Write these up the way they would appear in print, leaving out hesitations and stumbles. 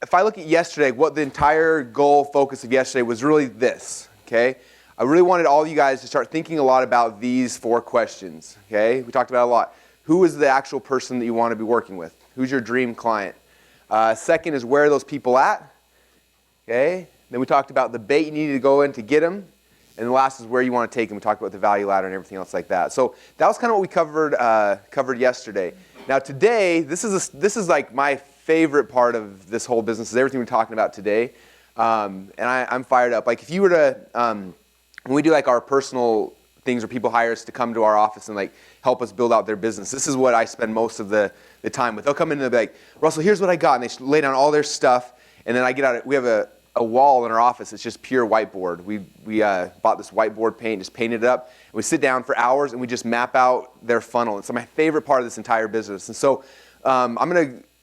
if I look at yesterday, what the entire goal focus of yesterday was really this, okay? I really wanted all of you guys to start thinking a lot about these 4 questions, okay? We talked about it a lot. Who is the actual person that you want to be working with? Who's your dream client? Second is, where are those people at? Okay? Then we talked about the bait you needed to go in to get them. And the last is where you want to take them. We talked about the value ladder and everything else like that. So that was kind of what we covered yesterday. Now today, this is like my favorite part of this whole business, is everything we're talking about today. And I'm fired up. Like if you were to, when we do like our personal things where people hire us to come to our office and like help us build out their business, this is what I spend most of the time with. They'll come in and they'll be like, Russell, here's what I got. And they lay down all their stuff. And then I get out, we have a wall in our office. It's just pure whiteboard. We bought this whiteboard paint, just painted it up. And we sit down for hours and we just map out their funnel. It's my favorite part of this entire business. And so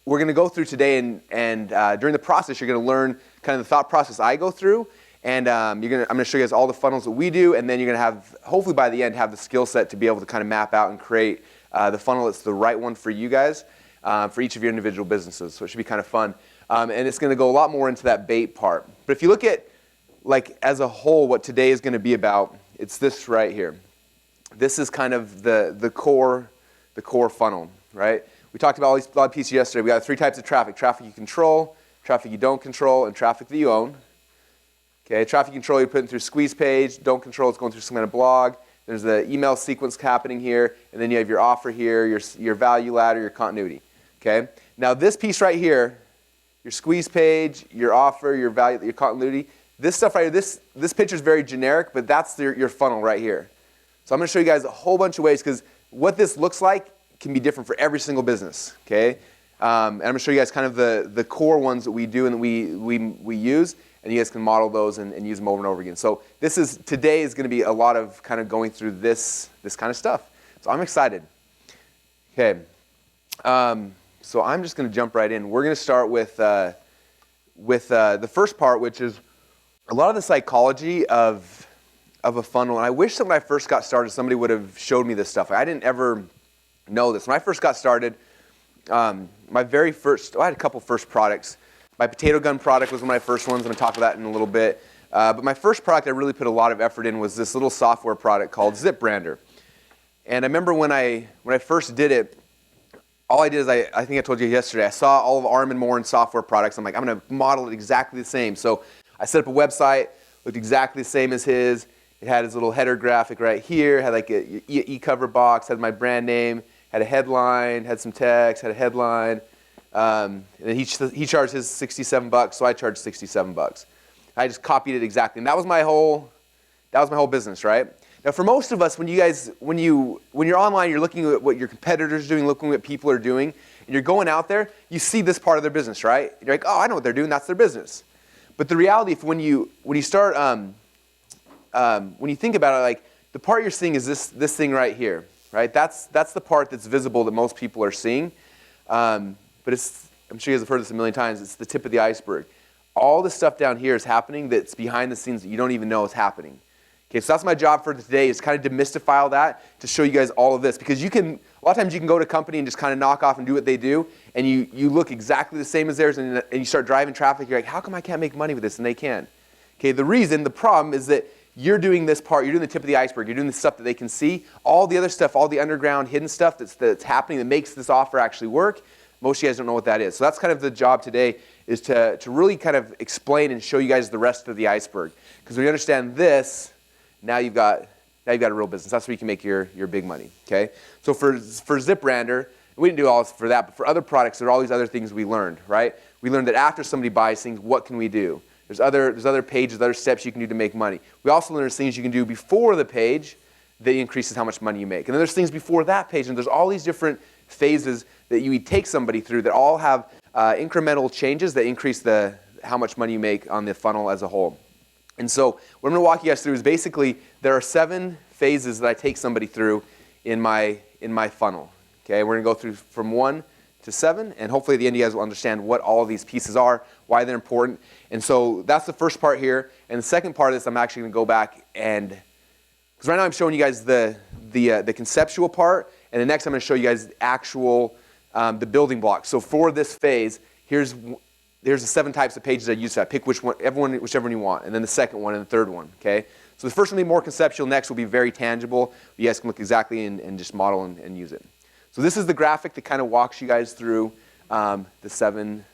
we're gonna go through today, and during the process, you're gonna learn kind of the thought process I go through. And I'm gonna show you guys all the funnels that we do, and then you're gonna have, hopefully by the end, have the skill set to be able to kind of map out and create the funnel that's the right one for you guys, for each of your individual businesses. So it should be kind of fun. And it's gonna go a lot more into that bait part. But if you look at, like, as a whole, what today is gonna be about, it's this right here. This is kind of the core funnel, right? We talked about all these lot of pieces yesterday. We got 3 types of traffic: traffic you control, traffic you don't control, and traffic that you own. Okay, traffic control, you're putting through squeeze page. Don't control, it's going through some kind of blog. There's the email sequence happening here, and then you have your offer here, your value ladder, your continuity. Okay, now this piece right here, your squeeze page, your offer, your value, your continuity, this stuff right here, this picture is very generic, but that's your funnel right here. So I'm going to show you guys a whole bunch of ways, because what this looks like can be different for every single business. Okay, and I'm going to show you guys kind of the core ones that we do and that we use. And you guys can model those and use them over and over again. So today is going to be a lot of kind of going through this kind of stuff. So I'm excited. Okay. So I'm just going to jump right in. We're going to start with the first part, which is a lot of the psychology of a funnel. And I wish that when I first got started, somebody would have showed me this stuff. I didn't ever know this. When I first got started, my very first, I had a couple first products. My potato gun product was one of my first ones. I'm going to talk about that in a little bit. But my first product I really put a lot of effort in was this little software product called Zip Brander. And I remember when I first did it, all I did is, I think I told you yesterday, I saw all of Arm & Morin's software products. I'm like, I'm going to model it exactly the same. So I set up a website, looked exactly the same as his. It had his little header graphic right here, had like an e-cover box, had my brand name, had a headline, had some text, had a headline. And he charged his $67, so I charged $67. I just copied it exactly, and that was my whole business, right? Now, for most of us, when you're online, you're looking at what your competitors are doing, looking at what people are doing, and you're going out there, you see this part of their business, right? You're like, oh, I know what they're doing. That's their business. But the reality, when you start, when you think about it, like the part you're seeing is this thing right here, right? That's the part that's visible that most people are seeing. But I'm sure you guys have heard this a million times, it's the tip of the iceberg. All the stuff down here is happening that's behind the scenes that you don't even know is happening. Okay, so that's my job for today, is kind of demystify all that to show you guys all of this. Because a lot of times you can go to a company and just kind of knock off and do what they do, and you look exactly the same as theirs, and you start driving traffic, you're like, how come I can't make money with this? And they can. Okay, the problem is that you're doing this part, you're doing the tip of the iceberg, you're doing the stuff that they can see. All the other stuff, all the underground hidden stuff that's happening that makes this offer actually work, most of you guys don't know what that is. So that's kind of the job today, is to really kind of explain and show you guys the rest of the iceberg. Because when you understand this, now you've got a real business. That's where you can make your big money. Okay. So for Zip Brander, we didn't do all this for that, but for other products, there are all these other things we learned, right? We learned that after somebody buys things, what can we do? There's other pages, other steps you can do to make money. We also learned there's things you can do before the page that increases how much money you make. And then there's things before that page, and there's all these different phases that you take somebody through that all have incremental changes that increase how much money you make on the funnel as a whole. And so what I'm going to walk you guys through is basically there are 7 phases that I take somebody through in my funnel. Okay, we're going to go through from 1 to 7, and hopefully at the end you guys will understand what all of these pieces are, why they're important. And so that's the first part here. And the second part of this, I'm actually going to go back and, because right now I'm showing you guys the conceptual part, and the next I'm going to show you guys the actual the building blocks. So for this phase, here's here's the 7 types of pages I use for that. Pick whichever one you want, and then the second one and the third one, okay? So the first one will be more conceptual, next will be very tangible. You guys can look exactly and just model and use it. So this is the graphic that kind of walks you guys through the seven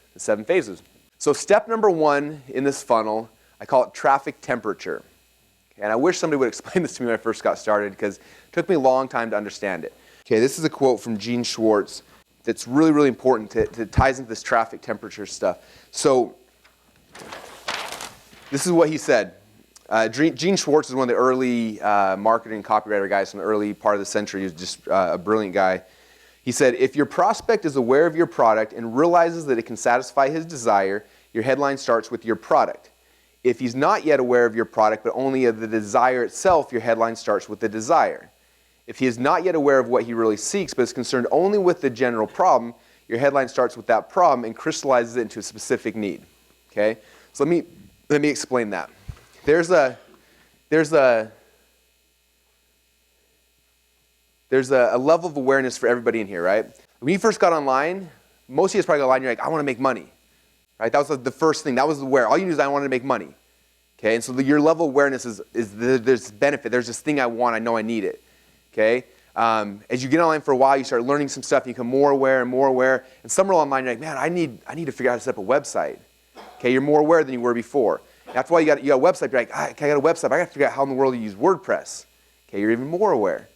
phases. So step number 1 in this funnel, I call it traffic temperature. Okay, and I wish somebody would explain this to me when I first got started because it took me a long time to understand it. Okay, this is a quote from Gene Schwartz that's really, really important that ties into this traffic temperature stuff. So this is what he said. Gene Schwartz is one of the early marketing copywriter guys from the early part of the century. He was just a brilliant guy. He said, if your prospect is aware of your product and realizes that it can satisfy his desire, your headline starts with your product. If he's not yet aware of your product but only of the desire itself, your headline starts with the desire. If he is not yet aware of what he really seeks but is concerned only with the general problem, your headline starts with that problem and crystallizes it into a specific need. Okay? So let me explain that. There's a level of awareness for everybody in here, right? When you first got online, most of you guys probably got online, you're like, I want to make money. Right? That was the first thing. That was aware. All you knew is I wanted to make money. Okay? And so your level of awareness is there's benefit. There's this thing I want. I know I need it. Okay? As you get online for a while, you start learning some stuff. And you become more aware and more aware. And somewhere online, you're like, man, I need to figure out how to set up a website. Okay? You're more aware than you were before. That's why you got a website. You're like, I got a website. I got to figure out how in the world to use WordPress. Okay? You're even more aware.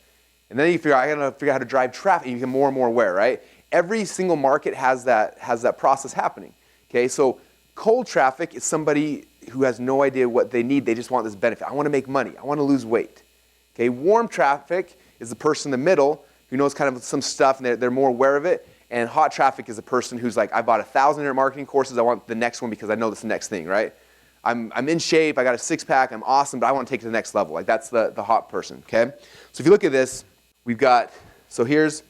And then you figure out, I got to figure out how to drive traffic. And you become more and more aware, right? Every single market has that process happening. Okay, so cold traffic is somebody who has no idea what they need. They just want this benefit. I want to make money. I want to lose weight. Okay, warm traffic is the person in the middle who knows kind of some stuff and they're more aware of it. And hot traffic is the person who's like, I bought 1,000 internet marketing courses. I want the next one because I know this is the next thing, right? I'm in shape. I got a 6-pack. I'm awesome, but I want to take it to the next level. Like that's the hot person. Okay, so if you look at this, we've got here's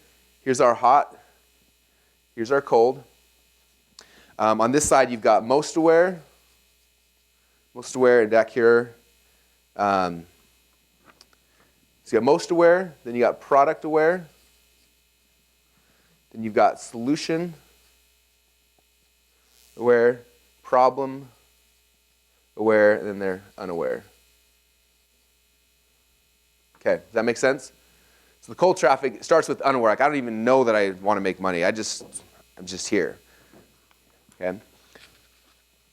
our hot. Here's our cold. On this side, you've got most aware, and back here. So you got most aware, then you got product aware, then you've got solution aware, problem aware, and then they're unaware. Okay, does that make sense? So the cold traffic starts with unaware. Like I don't even know that I want to make money. I'm just here. Okay.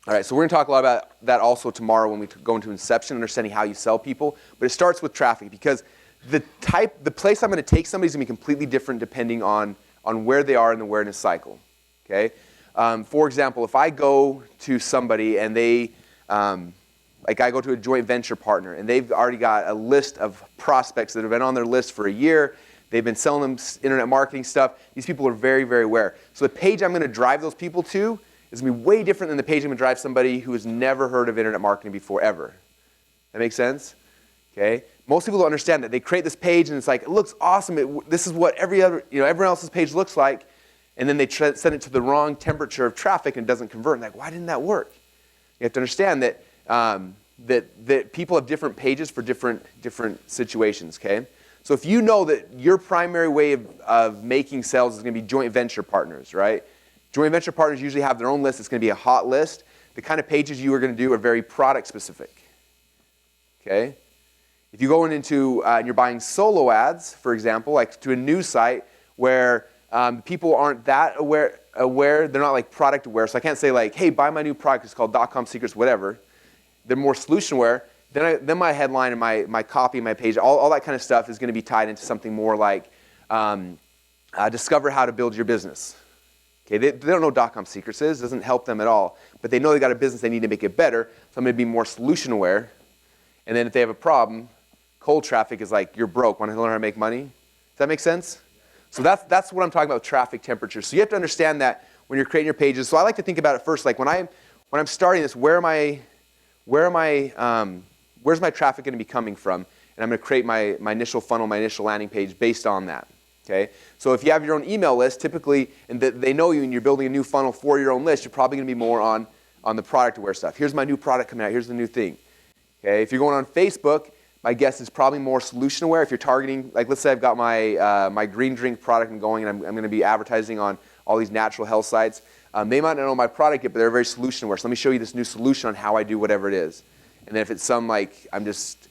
All right, so we're going to talk a lot about that also tomorrow when we go into inception, understanding how you sell people. But it starts with traffic because the place I'm going to take somebody is going to be completely different depending on where they are in the awareness cycle. Okay. For example, if I go to somebody and they, like I go to a joint venture partner and they've already got a list of prospects that have been on their list for a year. They've been selling them internet marketing stuff. These people are very, very aware. So the page I'm going to drive those people to is going to be way different than the page I'm going to drive somebody who has never heard of internet marketing before ever. That makes sense? Okay. Most people don't understand that. They create this page and it's like, it looks awesome. This is what everyone else's page looks like. And then they send it to the wrong temperature of traffic and it doesn't convert. And like, why didn't that work? You have to understand that that people have different pages for different situations. Okay. So if you know that your primary way of making sales is going to be joint venture partners, right? Joint venture partners usually have their own list. It's going to be a hot list. The kind of pages you are going to do are very product specific. Okay? If you go into and you're buying solo ads, for example, like to a news site where people aren't that aware, they're not like product aware. So I can't say like, hey, buy my new product. It's called .comSecrets, whatever. They're more solution aware. Then my headline and my copy, my page, all that kind of stuff is going to be tied into something more like discover how to build your business. Okay, they don't know what .comSecrets is. It doesn't help them at all. But they know they got a business. They need to make it better. So I'm going to be more solution aware. And then if they have a problem, cold traffic is like, you're broke. Want to learn how to make money? Does that make sense? So that's what I'm talking about with traffic temperature. So you have to understand that when you're creating your pages. So I like to think about it first. Like when I'm starting this, where's my traffic going to be coming from? And I'm going to create my initial funnel, my initial landing page based on that. Okay? So if you have your own email list, typically, and they know you and you're building a new funnel for your own list, you're probably going to be more on the product aware stuff. Here's my new product coming out. Here's the new thing. Okay? If you're going on Facebook, my guess is probably more solution aware. If you're targeting, like let's say I've got my green drink product and going, and I'm going to be advertising on all these natural health sites. They might not know my product yet, but they're very solution aware. So let me show you this new solution on how I do whatever it is. And then if it's some like I'm just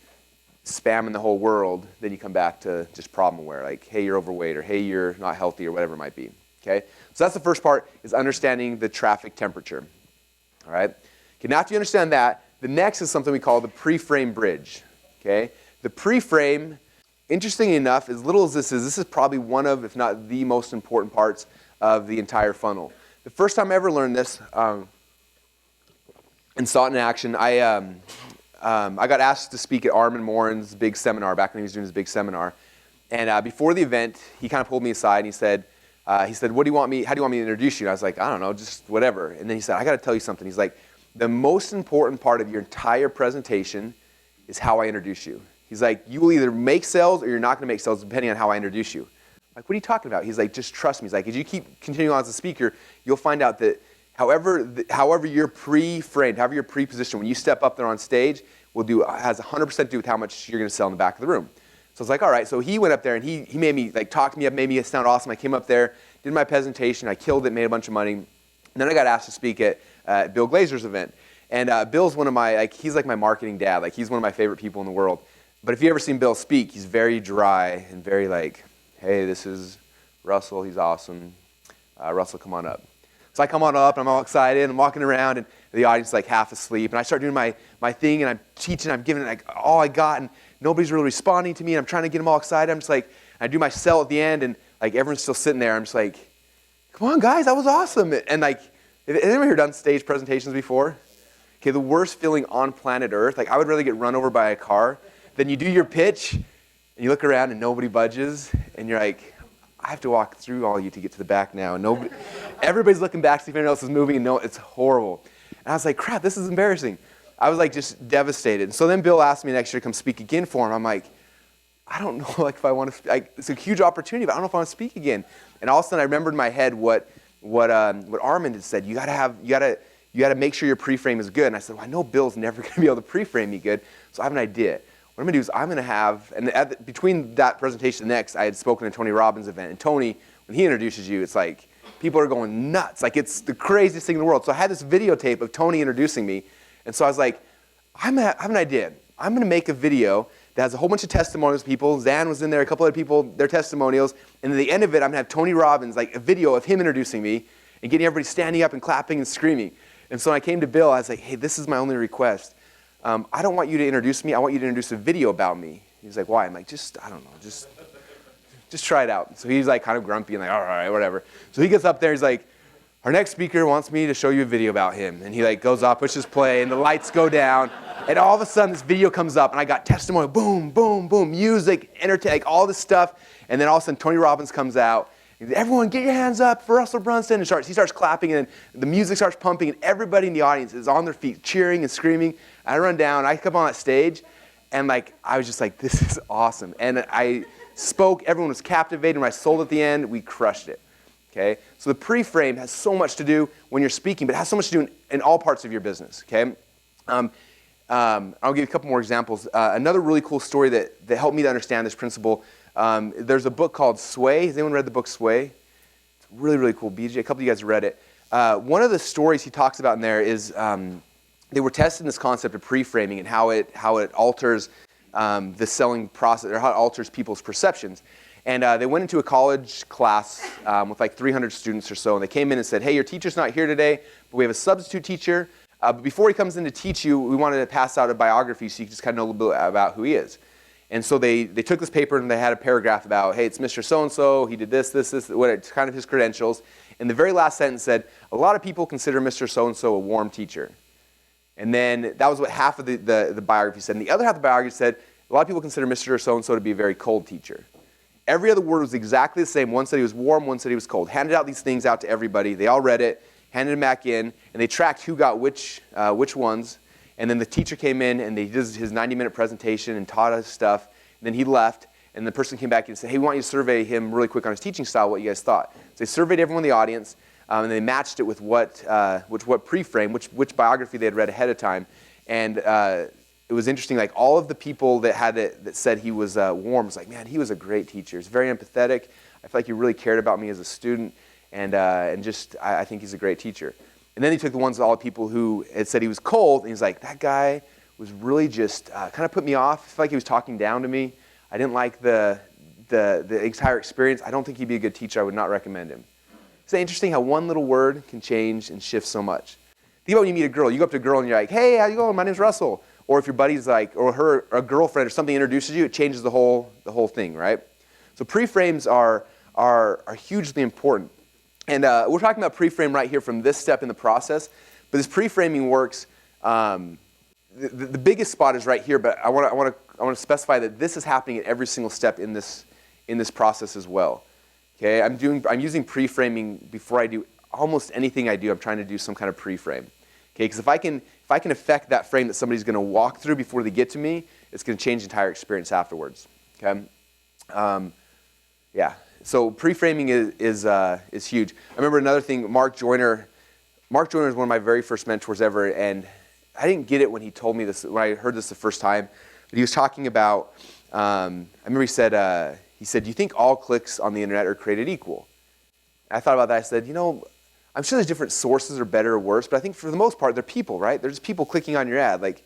spamming the whole world, then you come back to just problem aware, like, hey, you're overweight, or hey, you're not healthy, or whatever it might be. Okay? So that's the first part, is understanding the traffic temperature. All right? Okay, now after you understand that, the next is something we call the pre-frame bridge. Okay? The pre-frame, interestingly enough, as little as this is probably one of, if not the most important parts of the entire funnel. The first time I ever learned this and saw it in action, I got asked to speak at Armin Morin's big seminar, back when he was doing his big seminar. And before the event, he kind of pulled me aside and he said, how do you want me to introduce you? And I was like, I don't know, just whatever. And then he said, I got to tell you something. He's like, the most important part of your entire presentation is how I introduce you. He's like, you will either make sales or you're not going to make sales depending on how I introduce you. I'm like, what are you talking about? He's like, just trust me. He's like, as you keep continuing on as a speaker, you'll find out that however you're pre-framed, however you're pre-positioned, when you step up there on stage, has 100% to do with how much you're going to sell in the back of the room. So I was like, all right. So he went up there and he made me, like, talk me up, made me sound awesome. I came up there, did my presentation, I killed it, made a bunch of money. And then I got asked to speak at Bill Glazer's event. And Bill's one of my, he's like my marketing dad. Like, he's one of my favorite people in the world. But if you've ever seen Bill speak, he's very dry and very like, hey, this is Russell, he's awesome. Russell, come on up. So I come on up, and I'm all excited, I'm walking around, and the audience is like half asleep, and I start doing my thing, and I'm teaching, I'm giving it like all I got, and nobody's really responding to me, and I'm trying to get them all excited. I'm just like, I do my sell at the end, and like everyone's still sitting there. I'm just like, come on, guys, that was awesome. And like, has anyone here done stage presentations before? Okay, the worst feeling on planet Earth, like I would rather get run over by a car than you do your pitch, and you look around and nobody budges, and you're like, I have to walk through all of you to get to the back now. And everybody's looking back to see if anyone else is moving, and no, it's horrible. And I was like, crap, this is embarrassing. I was like just devastated. So then Bill asked me next year to come speak again for him. I'm like, I don't know, like if I want to. It's a huge opportunity, but I don't know if I want to speak again. And all of a sudden, I remembered in my head what Armin had said. You gotta make sure your pre-frame is good. And I said, well, I know Bill's never going to be able to pre-frame me good, so I have an idea. What I'm going to do is I'm going to have, and between that presentation and the next, I had spoken at Tony Robbins' event. And Tony, when he introduces you, it's like, people are going nuts. Like, it's the craziest thing in the world. So I had this videotape of Tony introducing me. And so I was like, I have an idea. I'm going to make a video that has a whole bunch of testimonials of people. Zan was in there, a couple other people, their testimonials. And at the end of it, I'm going to have Tony Robbins, like a video of him introducing me and getting everybody standing up and clapping and screaming. And so when I came to Bill, I was like, hey, this is my only request. I don't want you to introduce me. I want you to introduce a video about me. He's like, why? I'm like, I don't know, just try it out. So he's like kind of grumpy and like, all right, whatever. So he gets up there, he's like, our next speaker wants me to show you a video about him. And he like goes off, pushes play, and the lights go down. And all of a sudden this video comes up, and I got testimony, boom, boom, boom, music, entertainment, like all this stuff. And then all of a sudden Tony Robbins comes out. Everyone get your hands up for Russel Brunson. And he starts clapping, and the music starts pumping, and everybody in the audience is on their feet cheering and screaming. I run down, I come on that stage, and like I was just like, this is awesome. And I spoke, everyone was captivated. When I sold at the end, we crushed it. Okay? So the pre-frame has so much to do when you're speaking, but it has so much to do in all parts of your business. Okay? I'll give you a couple more examples. Another really cool story that helped me to understand this principle. There's a book called Sway. Has anyone read the book Sway? It's really, really cool. BJ, a couple of you guys read it. One of the stories he talks about in there is they were testing this concept of pre-framing and how it alters the selling process, or how it alters people's perceptions. And they went into a college class with like 300 students or so, and they came in and said, hey, your teacher's not here today, but we have a substitute teacher. But before he comes in to teach you, we wanted to pass out a biography so you can just kind of know a little bit about who he is. And so they took this paper and they had a paragraph about, hey, it's Mr. So-and-so, he did this, what it's kind of his credentials. And the very last sentence said, a lot of people consider Mr. So-and-so a warm teacher. And then that was what half of the biography said. And the other half of the biography said, a lot of people consider Mr. So-and-so to be a very cold teacher. Every other word was exactly the same. One said he was warm, one said he was cold. Handed out these things out to everybody. They all read it, handed them back in, and they tracked who got which ones. And then the teacher came in and he did his 90-minute presentation and taught us stuff. And then he left, and the person came back and said, hey, we want you to survey him really quick on his teaching style, what you guys thought. So they surveyed everyone in the audience, and they matched it with what pre-frame, which biography they had read ahead of time. And it was interesting, like all of the people that said he was warm was like, man, he was a great teacher. He's very empathetic. I feel like he really cared about me as a student. and just I think he's a great teacher. And then he took the ones all the people who had said he was cold, and he's like, that guy was really just kind of put me off. I felt like he was talking down to me. I didn't like the entire experience. I don't think he'd be a good teacher. I would not recommend him. It's interesting how one little word can change and shift so much. Think about when you meet a girl. You go up to a girl and you're like, hey, how you going? My name's Russell. Or if your buddy's like, or her, or a girlfriend or something introduces you, it changes the whole thing, right? So pre-frames are hugely important. And we're talking about pre-frame right here from this step in the process. But this pre-framing works. The biggest spot is right here, but I want to specify that this is happening at every single step in this process as well. Okay, I'm using pre-framing before I do almost anything I do. I'm trying to do some kind of pre-frame. Okay, because if I can affect that frame that somebody's going to walk through before they get to me, it's going to change the entire experience afterwards. Okay, yeah. So pre-framing is huge. I remember another thing. Mark Joyner is one of my very first mentors ever, and I didn't get it when he told me this, when I heard this the first time. But he was talking about. I remember he said, do you think all clicks on the internet are created equal? And I thought about that. I said, I'm sure there's different sources are better or worse, but I think for the most part, they're people, right? They're just people clicking on your ad. Like,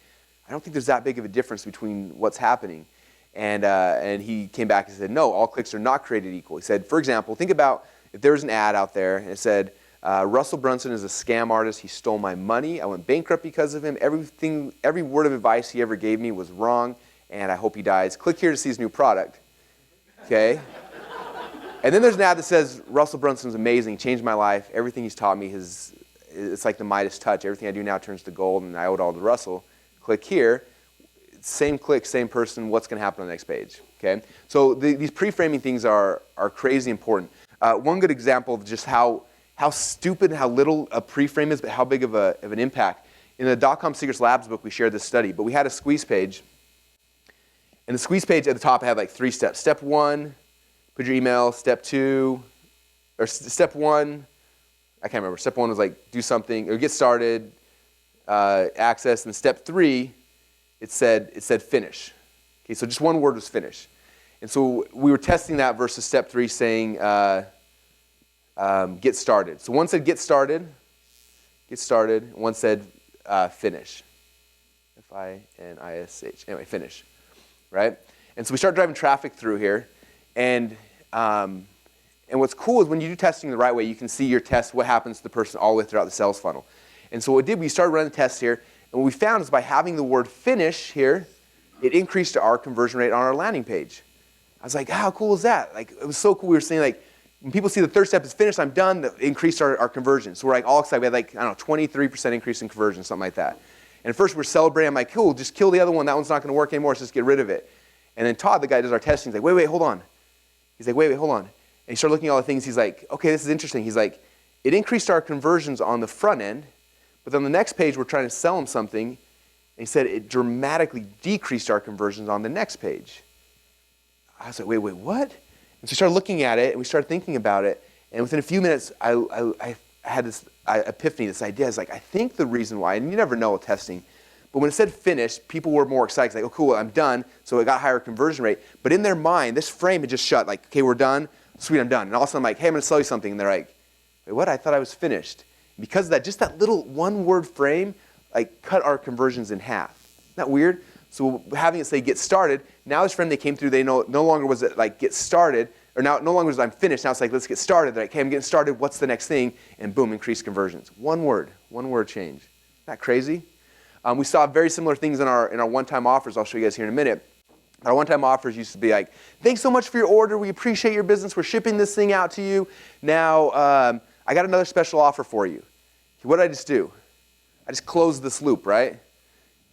I don't think there's that big of a difference between what's happening. And he came back and said, no, all clicks are not created equal. He said, for example, think about if there was an ad out there and it said, Russell Brunson is a scam artist. He stole my money. I went bankrupt because of him. Every word of advice he ever gave me was wrong, and I hope he dies. Click here to see his new product. Okay? And then there's an ad that says, Russell Brunson's amazing, changed my life. Everything he's taught me, it's like the Midas touch. Everything I do now turns to gold, and I owe it all to Russell. Click here. Same click, same person. What's going to happen on the next page? Okay? So these pre-framing things are crazy important. One good example of just how stupid and how little a pre-frame is, but how big of an impact. In the .comSecrets Labs book, we shared this study, but we had a squeeze page. And the squeeze page at the top had like 3 steps. Step 1, put your email. Step 2, or step 1, I can't remember. Step 1 was like do something, or get started, access. And step 3, it said finish. Okay, so just one word was finish. And so we were testing that versus step 3 saying get started. So one said get started. One said finish. F-I-N-I-S-H. Anyway, finish. Right? And so we start driving traffic through here. And what's cool is when you do testing the right way, you can see your test, what happens to the person all the way throughout the sales funnel. And so what we did, we started running tests here. And what we found is by having the word finish here, it increased our conversion rate on our landing page. I was like, how cool is that? Like, it was so cool. We were saying, like, when people see the third step is finished, I'm done, that increased our conversion. So we're like all excited. We had like, I don't know, 23% increase in conversion, something like that. And at first we're celebrating. I'm like, cool, just kill the other one. That one's not going to work anymore. Let's just get rid of it. And then Todd, the guy who does our testing, he's like, wait, hold on. He's like, wait, hold on. And he started looking at all the things. He's like, okay, this is interesting. He's like, it increased our conversions on the front end, but then on the next page we're trying to sell him something. And he said it dramatically decreased our conversions on the next page. I was like, wait, what? And so we started looking at it, and we started thinking about it. And within a few minutes, I had this epiphany, this idea. I was like, I think the reason why, and you never know with testing, but when it said finished, people were more excited. Like, oh, cool, I'm done. So it got higher conversion rate. But in their mind, this frame had just shut. Like, okay, we're done. Sweet, I'm done. And all of a sudden, I'm like, hey, I'm going to sell you something. And they're like, wait, what? I thought I was finished. And because of that, just that little one-word frame, like, cut our conversions in half. Isn't that weird? So having it say get started, now this frame they came through, they no longer was it like get started, or now no longer was I'm finished. Now it's like let's get started. They're like, okay, I'm getting started. What's the next thing? And boom, increased conversions. One word change. Isn't that crazy? We saw very similar things in our one-time offers. I'll show you guys here in a minute. Our one-time offers used to be like, thanks so much for your order. We appreciate your business. We're shipping this thing out to you. Now, I got another special offer for you. What did I just do? I just closed this loop, right?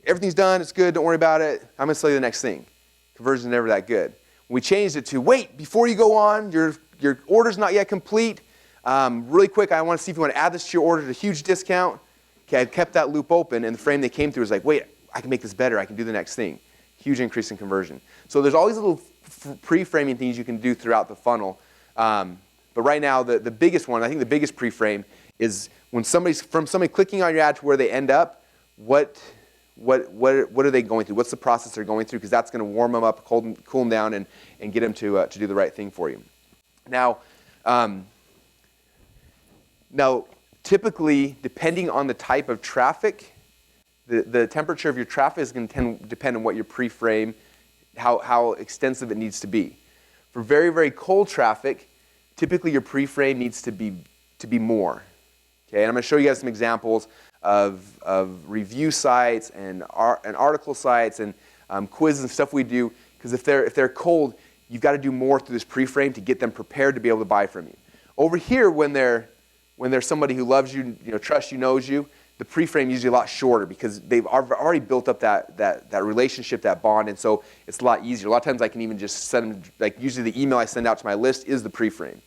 Everything's done. It's good. Don't worry about it. I'm going to sell you the next thing. Conversion's never that good. When we changed it to, wait, before you go on, your order's not yet complete. Really quick, I want to see if you want to add this to your order at a huge discount. Okay, I kept that loop open, and the frame they came through was like, wait, I can make this better. I can do the next thing. Huge increase in conversion. So there's all these little pre-framing things you can do throughout the funnel. But right now, the biggest one, I think the biggest pre-frame is when from somebody clicking on your ad to where they end up, what are they going through? What's the process they're going through? Because that's going to warm them up, cool them down, and get them to do the right thing for you. Now, Now, typically, depending on the type of traffic, the temperature of your traffic is going to depend on what your pre-frame, how extensive it needs to be. For very, very cold traffic, typically your pre-frame needs to be more. Okay, and I'm going to show you guys some examples of review sites and article sites and quizzes and stuff we do, because if they're cold, you've got to do more through this pre-frame to get them prepared to be able to buy from you. Over here, when they're somebody who loves you, trusts you, knows you, the pre-frame is usually a lot shorter because they've already built up that relationship, that bond, and so it's a lot easier. A lot of times I can even just send them, like usually the email I send out to my list is the pre-frame.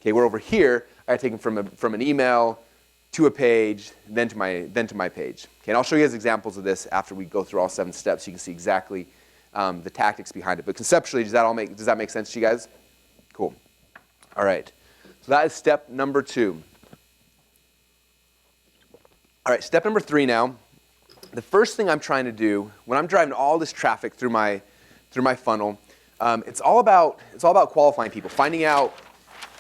Okay, where over here, I take them from an email to a page, then to my page. Okay, and I'll show you guys examples of this after we go through all 7 steps so you can see exactly the tactics behind it. But conceptually, does that make sense to you guys? Cool. All right, so that is step number 2. All right, step number 3 now. The first thing I'm trying to do when I'm driving all this traffic through my funnel, it's all about qualifying people, finding out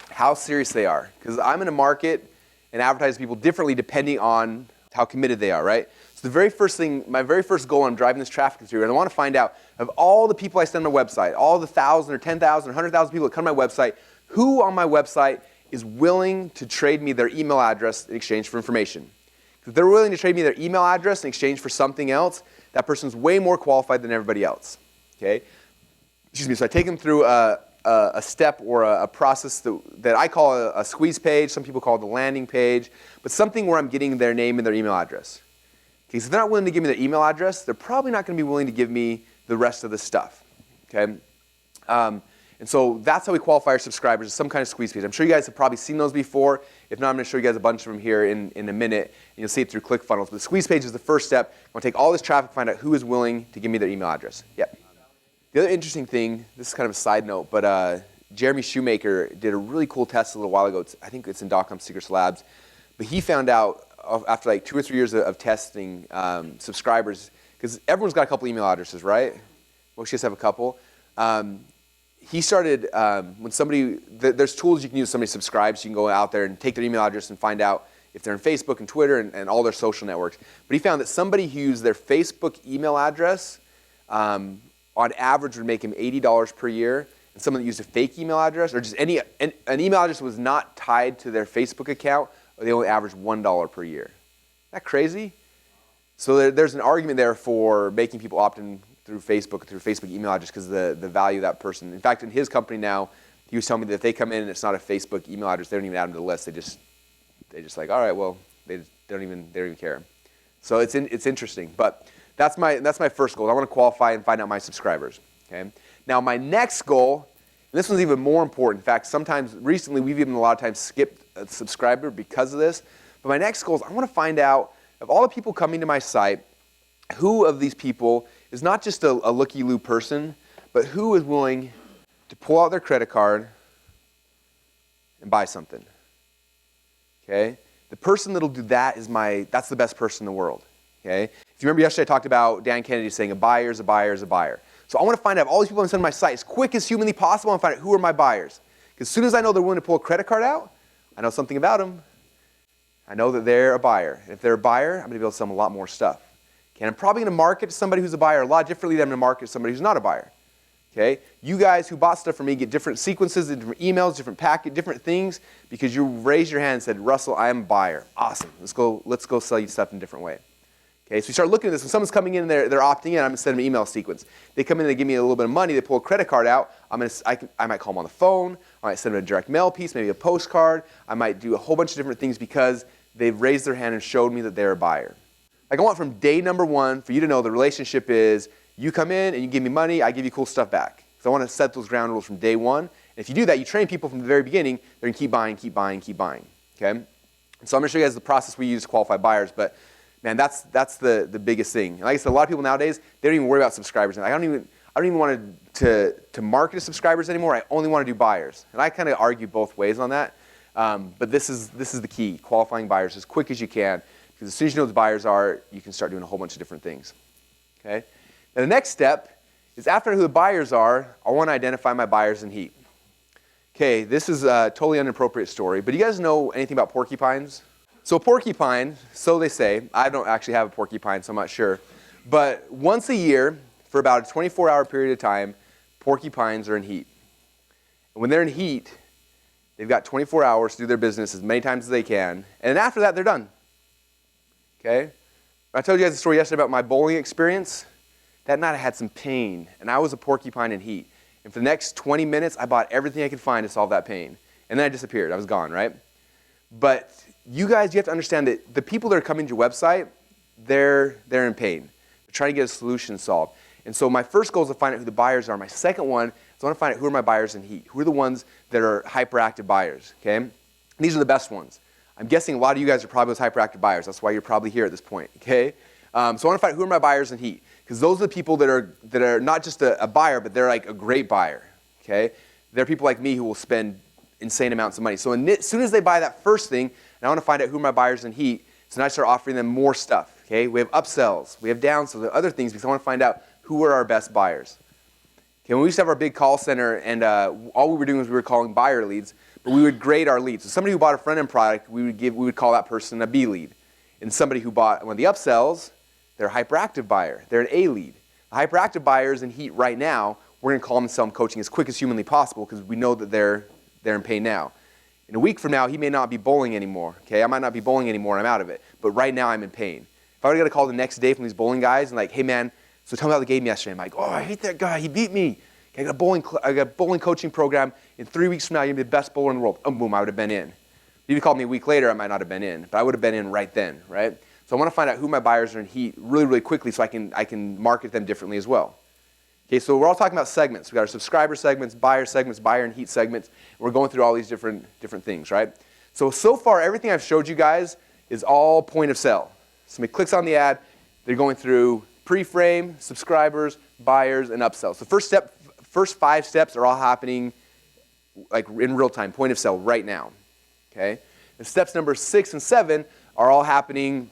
how serious they are. Because I'm going to market and advertise people differently depending on how committed they are, right? So the very first thing, my very first goal when I'm driving this traffic through, and I want to find out of all the people I send on my website, all the 1,000 or 10,000 or 100,000 people that come to my website, who on my website is willing to trade me their email address in exchange for information? If they're willing to trade me their email address in exchange for something else, that person's way more qualified than everybody else. Okay? Excuse me. So I take them through a step or a process that I call a squeeze page. Some people call it the landing page, but something where I'm getting their name and their email address. Okay? So if they're not willing to give me their email address, they're probably not going to be willing to give me the rest of the stuff. Okay? And so that's how we qualify our subscribers, some kind of squeeze page. I'm sure you guys have probably seen those before. If not, I'm going to show you guys a bunch of them here in a minute. And you'll see it through ClickFunnels. But the squeeze page is the first step. I'm going to take all this traffic, find out who is willing to give me their email address. Yep. The other interesting thing, this is kind of a side note, but Jeremy Shoemaker did a really cool test a little while ago. I think it's in DotComSecrets Labs. But he found out after like 2 or 3 years of testing subscribers, because everyone's got a couple email addresses, right? Most of us have a couple. He started, when somebody, there's tools you can use if somebody subscribes. You can go out there and take their email address and find out if they're on Facebook and Twitter and all their social networks. But he found that somebody who used their Facebook email address, on average, would make him $80 per year. And someone that used a fake email address, or just an email address that was not tied to their Facebook account, they only averaged $1 per year. Isn't that crazy? So there's an argument there for making people opt in through Facebook email address because of the value of that person. In fact, in his company now, he was telling me that if they come in and it's not a Facebook email address, they don't even add them to the list. They just like, all right, well, they don't even care. So it's interesting. But that's my first goal. I want to qualify and find out my subscribers. Okay. Now my next goal, and this one's even more important. In fact, recently we've even a lot of times skipped a subscriber because of this. But my next goal is I want to find out of all the people coming to my site, who of these people is not just a looky-loo person, but who is willing to pull out their credit card and buy something. Okay? The person that'll do that that's the best person in the world. Okay? If you remember yesterday I talked about Dan Kennedy saying a buyer is a buyer is a buyer. So I want to find out all these people I'm sending to my site as quick as humanly possible and find out who are my buyers. Because as soon as I know they're willing to pull a credit card out, I know something about them. I know that they're a buyer. And if they're a buyer, I'm going to be able to sell them a lot more stuff. Okay, and I'm probably going to market to somebody who's a buyer a lot differently than I'm going to market to somebody who's not a buyer. Okay? You guys who bought stuff from me get different sequences, different emails, different packet, different things because you raised your hand and said, Russell, I am a buyer. Awesome. Let's go sell you stuff in a different way. Okay, so we start looking at this. When someone's coming in, they're opting in, I'm going to send them an email sequence. They come in, they give me a little bit of money, they pull a credit card out. I might call them on the phone. I might send them a direct mail piece, maybe a postcard. I might do a whole bunch of different things because they've raised their hand and showed me that they're a buyer. Like I want from day number 1 for you to know the relationship is you come in and you give me money, I give you cool stuff back. So I want to set those ground rules from day 1. And if you do that, you train people from the very beginning, they're going to keep buying, keep buying, keep buying. Okay? And so I'm going to show you guys the process we use to qualify buyers, but man, that's the biggest thing. And like I said, a lot of people nowadays, they don't even worry about subscribers. I don't even want to market to subscribers anymore. I only want to do buyers. And I kind of argue both ways on that. But this is the key, qualifying buyers as quick as you can. Because as soon as you know what the buyers are, you can start doing a whole bunch of different things. Okay? Now the next step is after I know who the buyers are, I want to identify my buyers in heat. Okay, this is a totally inappropriate story, but do you guys know anything about porcupines? So a porcupine, so they say, I don't actually have a porcupine, so I'm not sure, but once a year, for about a 24-hour period of time, porcupines are in heat. And when they're in heat, they've got 24 hours to do their business as many times as they can, and then after that, they're done. Okay? I told you guys a story yesterday about my bowling experience. That night I had some pain, and I was a porcupine in heat. And for the next 20 minutes, I bought everything I could find to solve that pain. And then I disappeared. I was gone, right? But you guys, you have to understand that the people that are coming to your website, they're in pain. They're trying to get a solution solved. And so my first goal is to find out who the buyers are. My second one is I want to find out who are my buyers in heat. Who are the ones that are hyperactive buyers, okay? And these are the best ones. I'm guessing a lot of you guys are probably those hyperactive buyers. That's why you're probably here at this point, okay? So I want to find out who are my buyers in heat. Because those are the people that are not just a buyer, but they're like a great buyer, okay? They're people like me who will spend insane amounts of money. So as soon as they buy that first thing, and I want to find out who are my buyers in heat, so now I start offering them more stuff, okay? We have upsells, we have downsells, we have other things, because I want to find out who are our best buyers. Okay, when we used to have our big call center, and all we were doing was we were calling buyer leads, but we would grade our leads. So somebody who bought a front-end product, we would call that person a B lead. And somebody who bought one of the upsells, they're a hyperactive buyer. They're an A lead. The hyperactive buyers in heat right now, we're going to call them and sell them coaching as quick as humanly possible because we know that they're in pain now. In a week from now, he may not be bowling anymore. Okay, I might not be bowling anymore. I'm out of it. But right now, I'm in pain. If I were to get a call the next day from these bowling guys and like, hey man, so tell me about the game yesterday. I'm like, oh, I hate that guy. He beat me. I got a bowling coaching program. In 3 weeks from now, you're going to be the best bowler in the world. Boom, I would have been in. If you called me a week later, I might not have been in. But I would have been in right then, right? So I want to find out who my buyers are in heat really, really quickly so I can market them differently as well. Okay, so we're all talking about segments. We've got our subscriber segments, buyer and heat segments. And we're going through all these different things, right? So far, everything I've showed you guys is all point of sale. Somebody clicks on the ad, they're going through pre-frame, subscribers, buyers, and upsells. The first 5 steps are all happening like in real time, point of sale right now. Okay? And steps number 6 and 7 are all happening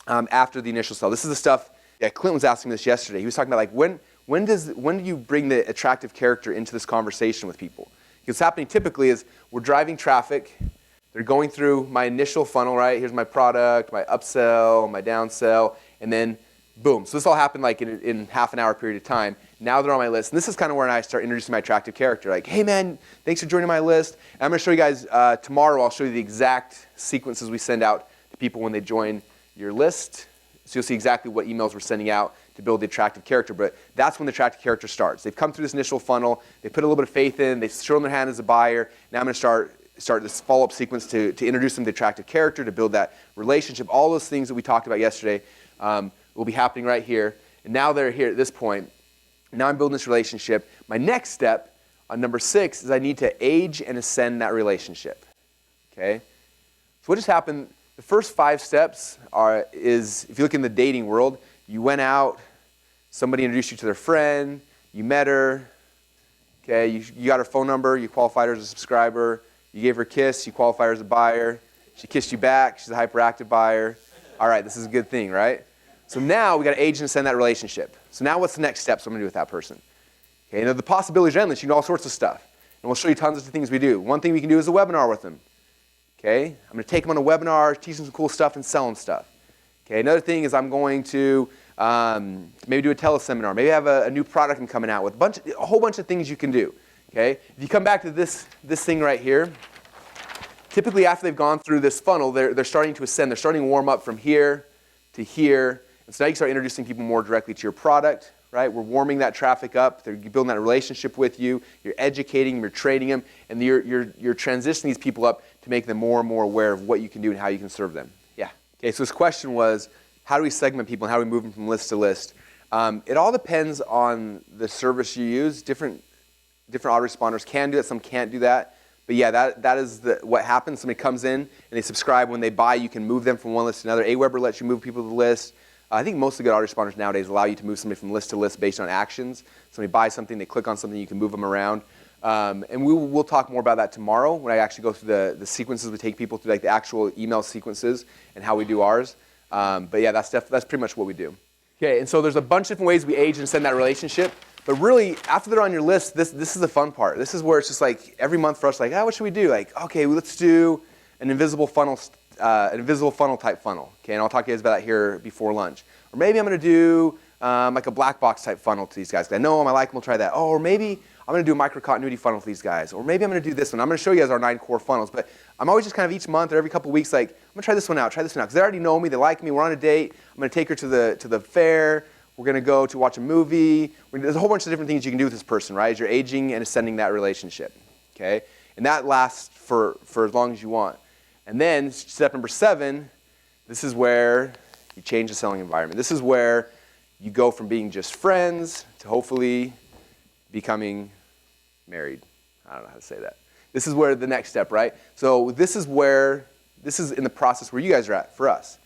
after the initial sale. This is the stuff, Clint was asking me this yesterday. He was talking about like when do you bring the attractive character into this conversation with people? What's happening typically is we're driving traffic, they're going through my initial funnel, right? Here's my product, my upsell, my downsell, and then boom. So this all happened like in half an hour period of time. Now they're on my list. And this is kind of where I start introducing my attractive character. Like, hey man, thanks for joining my list. And I'm going to show you guys tomorrow, I'll show you the exact sequences we send out to people when they join your list. So you'll see exactly what emails we're sending out to build the attractive character. But that's when the attractive character starts. They've come through this initial funnel. They put a little bit of faith in. They've shown their hand as a buyer. Now I'm going to start this follow-up sequence to introduce them to the attractive character, to build that relationship. All those things that we talked about yesterday will be happening right here. And now they're here at this point. Now I'm building this relationship. My next step on number 6 is I need to age and ascend that relationship. Okay? So what just happened, the first 5 steps is, if you look in the dating world, you went out, somebody introduced you to their friend, you met her, okay, you got her phone number, you qualified her as a subscriber, you gave her a kiss, you qualified her as a buyer, she kissed you back, she's a hyperactive buyer. All right, this is a good thing, right? So now we got to age and ascend that relationship. So now what's the next steps I'm going to do with that person? Okay, now the possibilities are endless. You can do all sorts of stuff. And we'll show you tons of things we do. One thing we can do is a webinar with them. Okay, I'm going to take them on a webinar, teach them some cool stuff, and sell them stuff. Okay, another thing is I'm going to maybe do a teleseminar. Maybe have a new product I'm coming out with. A whole bunch of things you can do. Okay, if you come back to this thing right here, typically after they've gone through this funnel, they're starting to ascend. They're starting to warm up from here to here. And so now you start introducing people more directly to your product, right? We're warming that traffic up. They're building that relationship with you. You're educating them, you're training them, and you're transitioning these people up to make them more and more aware of what you can do and how you can serve them. Yeah. Okay, so this question was, how do we segment people and how do we move them from list to list? It all depends on the service you use. Different autoresponders can do that, some can't do that. But yeah, that is what happens. Somebody comes in and they subscribe. When they buy, you can move them from one list to another. Aweber lets you move people to the list. I think most of the good autoresponders nowadays allow you to move somebody from list to list based on actions. Somebody buys something, they click on something, you can move them around. And we'll talk more about that tomorrow when I actually go through the sequences we take people through, like the actual email sequences and how we do ours. But yeah, that's pretty much what we do. Okay, and so there's a bunch of different ways we age and ascend that relationship. But really, after they're on your list, this is the fun part. This is where it's just like every month for us, like, what should we do? Like, okay, well, let's do an invisible funnel type funnel. Okay, and I'll talk to you guys about that here before lunch. Or maybe I'm going to do like a black box type funnel to these guys. 'Cause I know them, I like them, we'll try that. Oh, or maybe I'm going to do a micro continuity funnel for these guys. Or maybe I'm going to do this one. I'm going to show you guys our 9 core funnels. But I'm always just kind of each month or every couple of weeks like, I'm going to try this one out, because they already know me, they like me, we're on a date. I'm going to take her to the fair. We're going to go to watch a movie. There's a whole bunch of different things you can do with this person, right, as you're aging and ascending that relationship, okay? And that lasts for as long as you want. And then step number 7, this is where you change the selling environment. This is where you go from being just friends to hopefully becoming married. I don't know how to say that. This is where the next step, right? So this is in the process where you guys are at for us,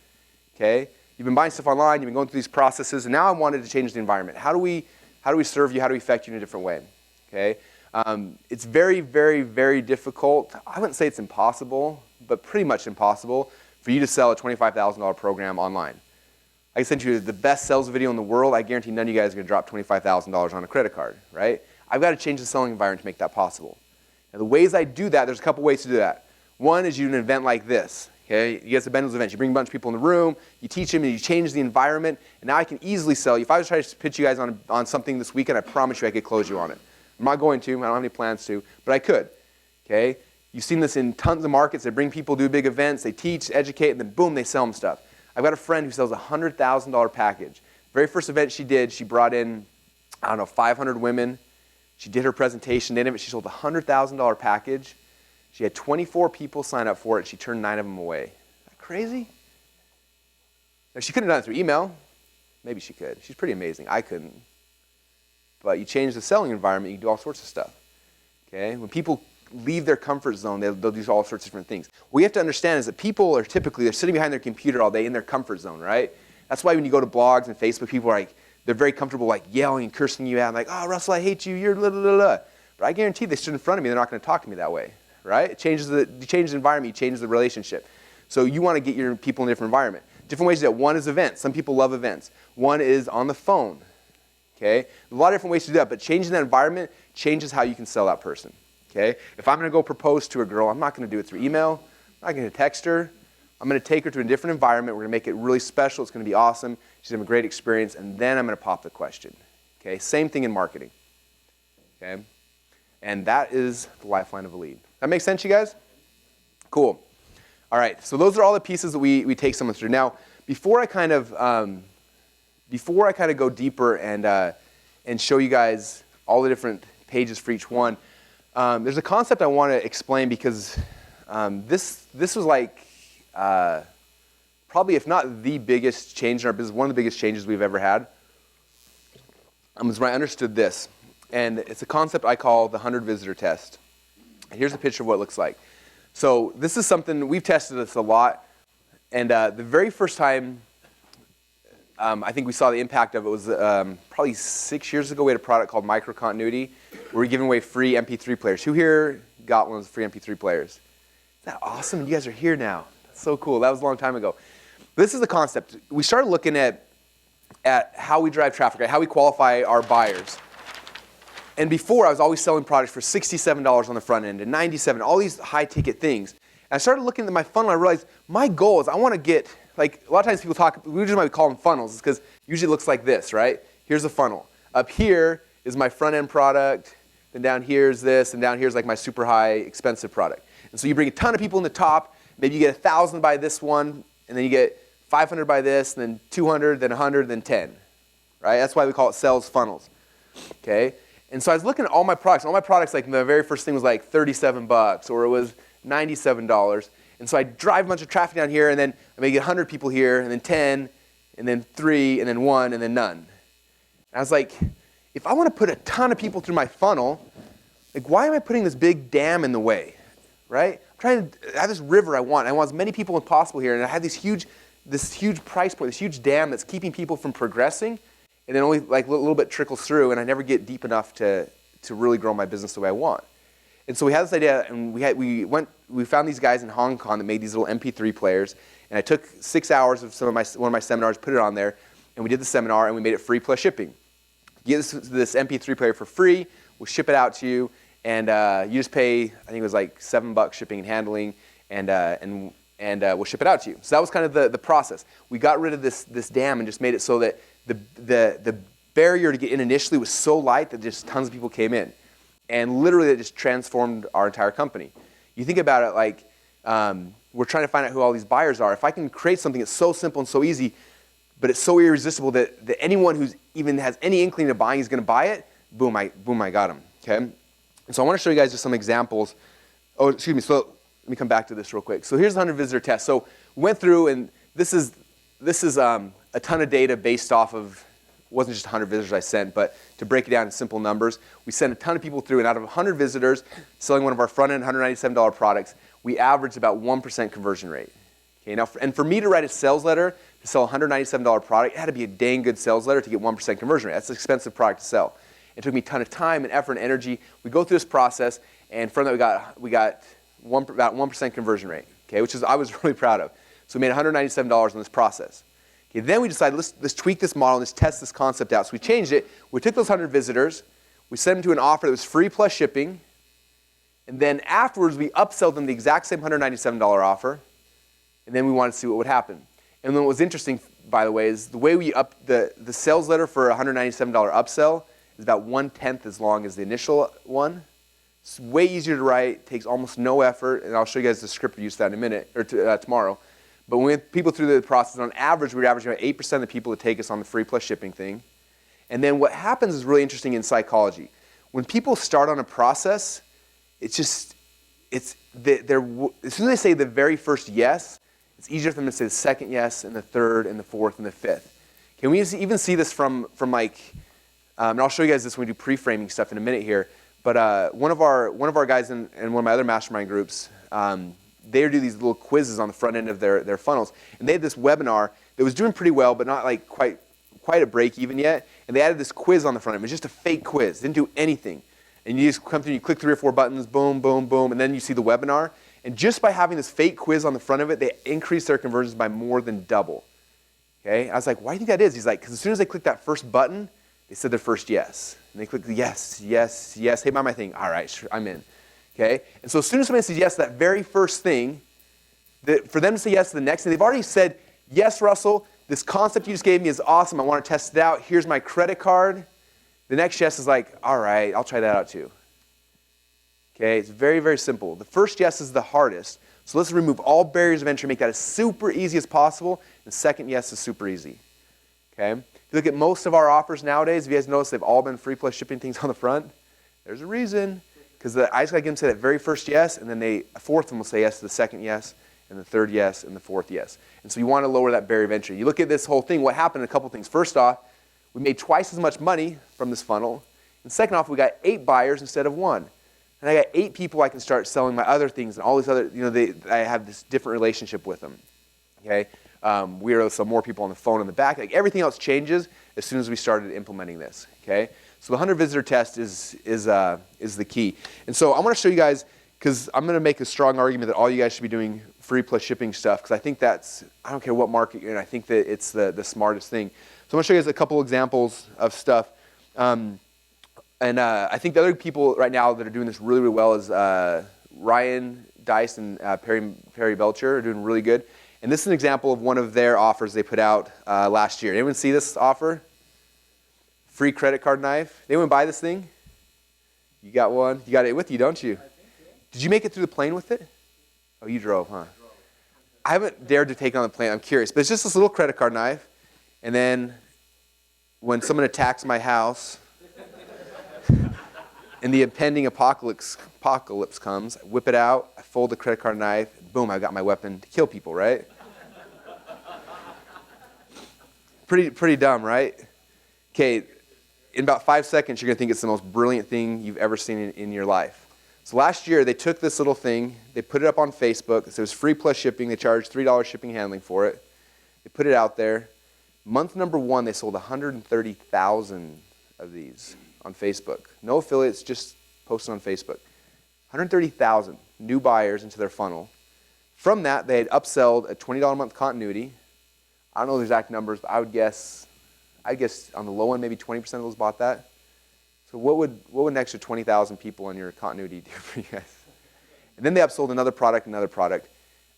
okay? You've been buying stuff online, you've been going through these processes, and now I wanted to change the environment. How do we serve you? How do we affect you in a different way? Okay? It's very, very, very difficult. I wouldn't say it's impossible, but pretty much impossible for you to sell a $25,000 program online. I can send you the best sales video in the world. I guarantee none of you guys are going to drop $25,000 on a credit card, right? I've got to change the selling environment to make that possible. Now, the ways I do that, there's a couple ways to do that. One is you do an event like this. Okay, you guys have been to those events. You bring a bunch of people in the room, you teach them, and you change the environment, and now I can easily sell you. If I was trying to pitch you guys on something this weekend, I promise you I could close you on it. I'm not going to. I don't have any plans to, but I could. Okay, you've seen this in tons of markets. They bring people, do big events, they teach, educate, and then boom, they sell them stuff. I've got a friend who sells a $100,000 package. Very first event she did, she brought in, 500 women. She did her presentation. Then she sold a $100,000 package. She had 24 people sign up for it. She turned 9 of them away. Isn't that crazy? Now, she couldn't have done it through email. Maybe she could. She's pretty amazing. I couldn't. But you change the selling environment, you can do all sorts of stuff. Okay? When people leave their comfort zone, they'll do all sorts of different things. What you have to understand is that people are typically, they're sitting behind their computer all day in their comfort zone, right? That's why when you go to blogs and Facebook, people are like, they're very comfortable like yelling and cursing you out. Like, oh, Russell, I hate you. You're blah, blah, blah, blah. But I guarantee they stood in front of me, they're not going to talk to me that way. Right? You change the environment, you change the relationship. So you want to get your people in a different environment. Different ways to do that. One is events. Some people love events. One is on the phone. Okay? A lot of different ways to do that, but changing that environment changes how you can sell that person. Okay? If I'm going to go propose to a girl, I'm not going to do it through email. I'm not going to text her. I'm going to take her to a different environment. We're going to make it really special. It's going to be awesome. She's going to have a great experience, and then I'm going to pop the question. Okay? Same thing in marketing. Okay? And that is the lifeline of a lead. That makes sense, you guys? Cool. All right, so those are all the pieces that we take someone through. Now, before I kind of go deeper and show you guys all the different pages for each one, there's a concept I want to explain because this was like probably, if not the biggest change in our business, one of the biggest changes we've ever had. Was when I understood this, and it's a concept I call the 100 visitor test. Here's a picture of what it looks like. So this is something, we've tested this a lot, and the very first time I think we saw the impact of it was probably 6 years ago. We had a product called Micro Continuity. We were giving away free MP3 players. Who here got one of those free MP3 players? Isn't that awesome? You guys are here now. That's so cool. That was a long time ago. This is the concept. We started looking at how we drive traffic, right? How we qualify our buyers. And before, I was always selling products for $67 on the front end and $97, all these high-ticket things. And I started looking at my funnel, and I realized my goal is I want to get, like a lot of times people talk, we usually might call them funnels, because usually it looks like this, right? Here's a funnel. Up here is my front-end product, then down here's this, and down here's like my super high, expensive product. And so you bring a ton of people in the top, maybe you get 1,000 by this one, and then you get 500 by this, and then 200, then 100, then 10, right? That's why we call it sales funnels, okay? And so I was looking at all my products. All my products, like the very first thing was like $37, or it was $97. And so I drive a bunch of traffic down here, and then I may get 100 people here, and then 10, and then 3, and then 1, and then none. And I was like, if I want to put a ton of people through my funnel, like why am I putting this big dam in the way, right? I'm trying to have this river I want. I want as many people as possible here, and I have this huge price point, this huge dam that's keeping people from progressing. And then only like a little bit trickles through, and I never get deep enough to really grow my business the way I want. And so we had this idea, and we found these guys in Hong Kong that made these little MP3 players, and I took 6 hours of one of my seminars, put it on there, and we did the seminar, and we made it free plus shipping. You get this MP3 player for free. We'll ship it out to you, and you just pay, I think it was like $7 shipping and handling, and we'll ship it out to you. So that was kind of the process. We got rid of this dam and just made it so that the barrier to get in initially was so light that just tons of people came in. And literally it just transformed our entire company. You think about it like we're trying to find out who all these buyers are. If I can create something that's so simple and so easy, but it's so irresistible that anyone who's even has any inkling of buying is going to buy it, boom, I got them. Okay? And so I want to show you guys just some examples. Oh, excuse me. So let me come back to this real quick. So here's the 100 visitor test. So we went through, and this is a ton of data based off of, it wasn't just 100 visitors I sent, but to break it down in simple numbers, we sent a ton of people through, and out of 100 visitors selling one of our front-end $197 products, we averaged about 1% conversion rate. Okay, now, and for me to write a sales letter to sell a $197 product, it had to be a dang good sales letter to get 1% conversion rate. That's an expensive product to sell. It took me a ton of time and effort and energy. We go through this process, and from that we got about 1% conversion rate, okay, which I was really proud of. So we made $197 in this process. Okay, then we decided, let's tweak this model and let's test this concept out. So we changed it. We took those 100 visitors, we sent them to an offer that was free plus shipping, and then afterwards we upsold them the exact same $197 offer, and then we wanted to see what would happen. And then what was interesting, by the way, is the way we up the sales letter for a $197 upsell is about 1/10 as long as the initial one. It's way easier to write, takes almost no effort, and I'll show you guys the script we use that in a minute, or tomorrow. But when we had people through the process, on average, we were averaging about 8% of the people that take us on the free plus shipping thing. And then what happens is really interesting in psychology. When people start on a process, as soon as they say the very first yes, it's easier for them to say the second yes, and the third, and the fourth, and the fifth. Can we even see this from like, and I'll show you guys this when we do pre-framing stuff in a minute here, but one of our guys in one of my other mastermind groups, they do these little quizzes on the front end of their funnels. And they had this webinar that was doing pretty well, but not like quite at break even yet. And they added this quiz on the front end. It was just a fake quiz. Didn't do anything. And you just come through, you click 3 or 4 buttons, boom, boom, boom, and then you see the webinar. And just by having this fake quiz on the front of it, they increased their conversions by more than double. Okay? I was like, why do you think that is? He's like, because as soon as they click that first button, they said their first yes. And they click the yes, yes, yes. Hey, buy my thing. All right, sure, I'm in. Okay? And so as soon as somebody says yes to that very first thing, for them to say yes to the next thing, they've already said, yes, Russell, this concept you just gave me is awesome. I want to test it out. Here's my credit card. The next yes is like, all right, I'll try that out too. Okay? It's very, very simple. The first yes is the hardest. So let's remove all barriers of entry, make that as super easy as possible. And the second yes is super easy. Okay? If you look at most of our offers nowadays, if you guys notice, they've all been free plus shipping things on the front. There's a reason. Because I just got to get them to say that very first yes, and then a fourth of them will say yes to the second yes, and the third yes, and the fourth yes. And so you want to lower that barrier of entry. You look at this whole thing, what happened, a couple things. First off, we made twice as much money from this funnel. And second off, we got 8 buyers instead of 1. And I got 8 people I can start selling my other things, and all these other, I have this different relationship with them. Okay? We are some more people on the phone in the back. Like everything else changes as soon as we started implementing this. Okay? So the 100 visitor test is the key. And so I want to show you guys, because I'm going to make a strong argument that all you guys should be doing free plus shipping stuff, because I think I don't care what market you're in, I think that it's the smartest thing. So I'm going to show you guys a couple examples of stuff. And I think the other people right now that are doing this really, really well is Ryan Dice and Perry Belcher are doing really good. And this is an example of one of their offers they put out last year. Anyone see this offer? Free credit card knife. Anyone buy this thing? You got one? You got it with you, don't you? Did you make it through the plane with it? Oh, you drove, huh? I haven't dared to take it on the plane. I'm curious. But it's just this little credit card knife. And then when someone attacks my house and the impending apocalypse comes, I whip it out, I fold the credit card knife, boom, I've got my weapon to kill people, right? Pretty dumb, right? Okay. In about 5 seconds, you're going to think it's the most brilliant thing you've ever seen in your life. So last year, they took this little thing, they put it up on Facebook. So it was free plus shipping. They charged $3 shipping and handling for it. They put it out there. Month number 1, they sold 130,000 of these on Facebook. No affiliates, just posted on Facebook. 130,000 new buyers into their funnel. From that, they had upselled a $20 a month continuity. I don't know the exact numbers, but I would guess I guess on the low end, maybe 20% of those bought that. So what would an extra 20,000 people on your continuity do for you guys? And then they upsold another product.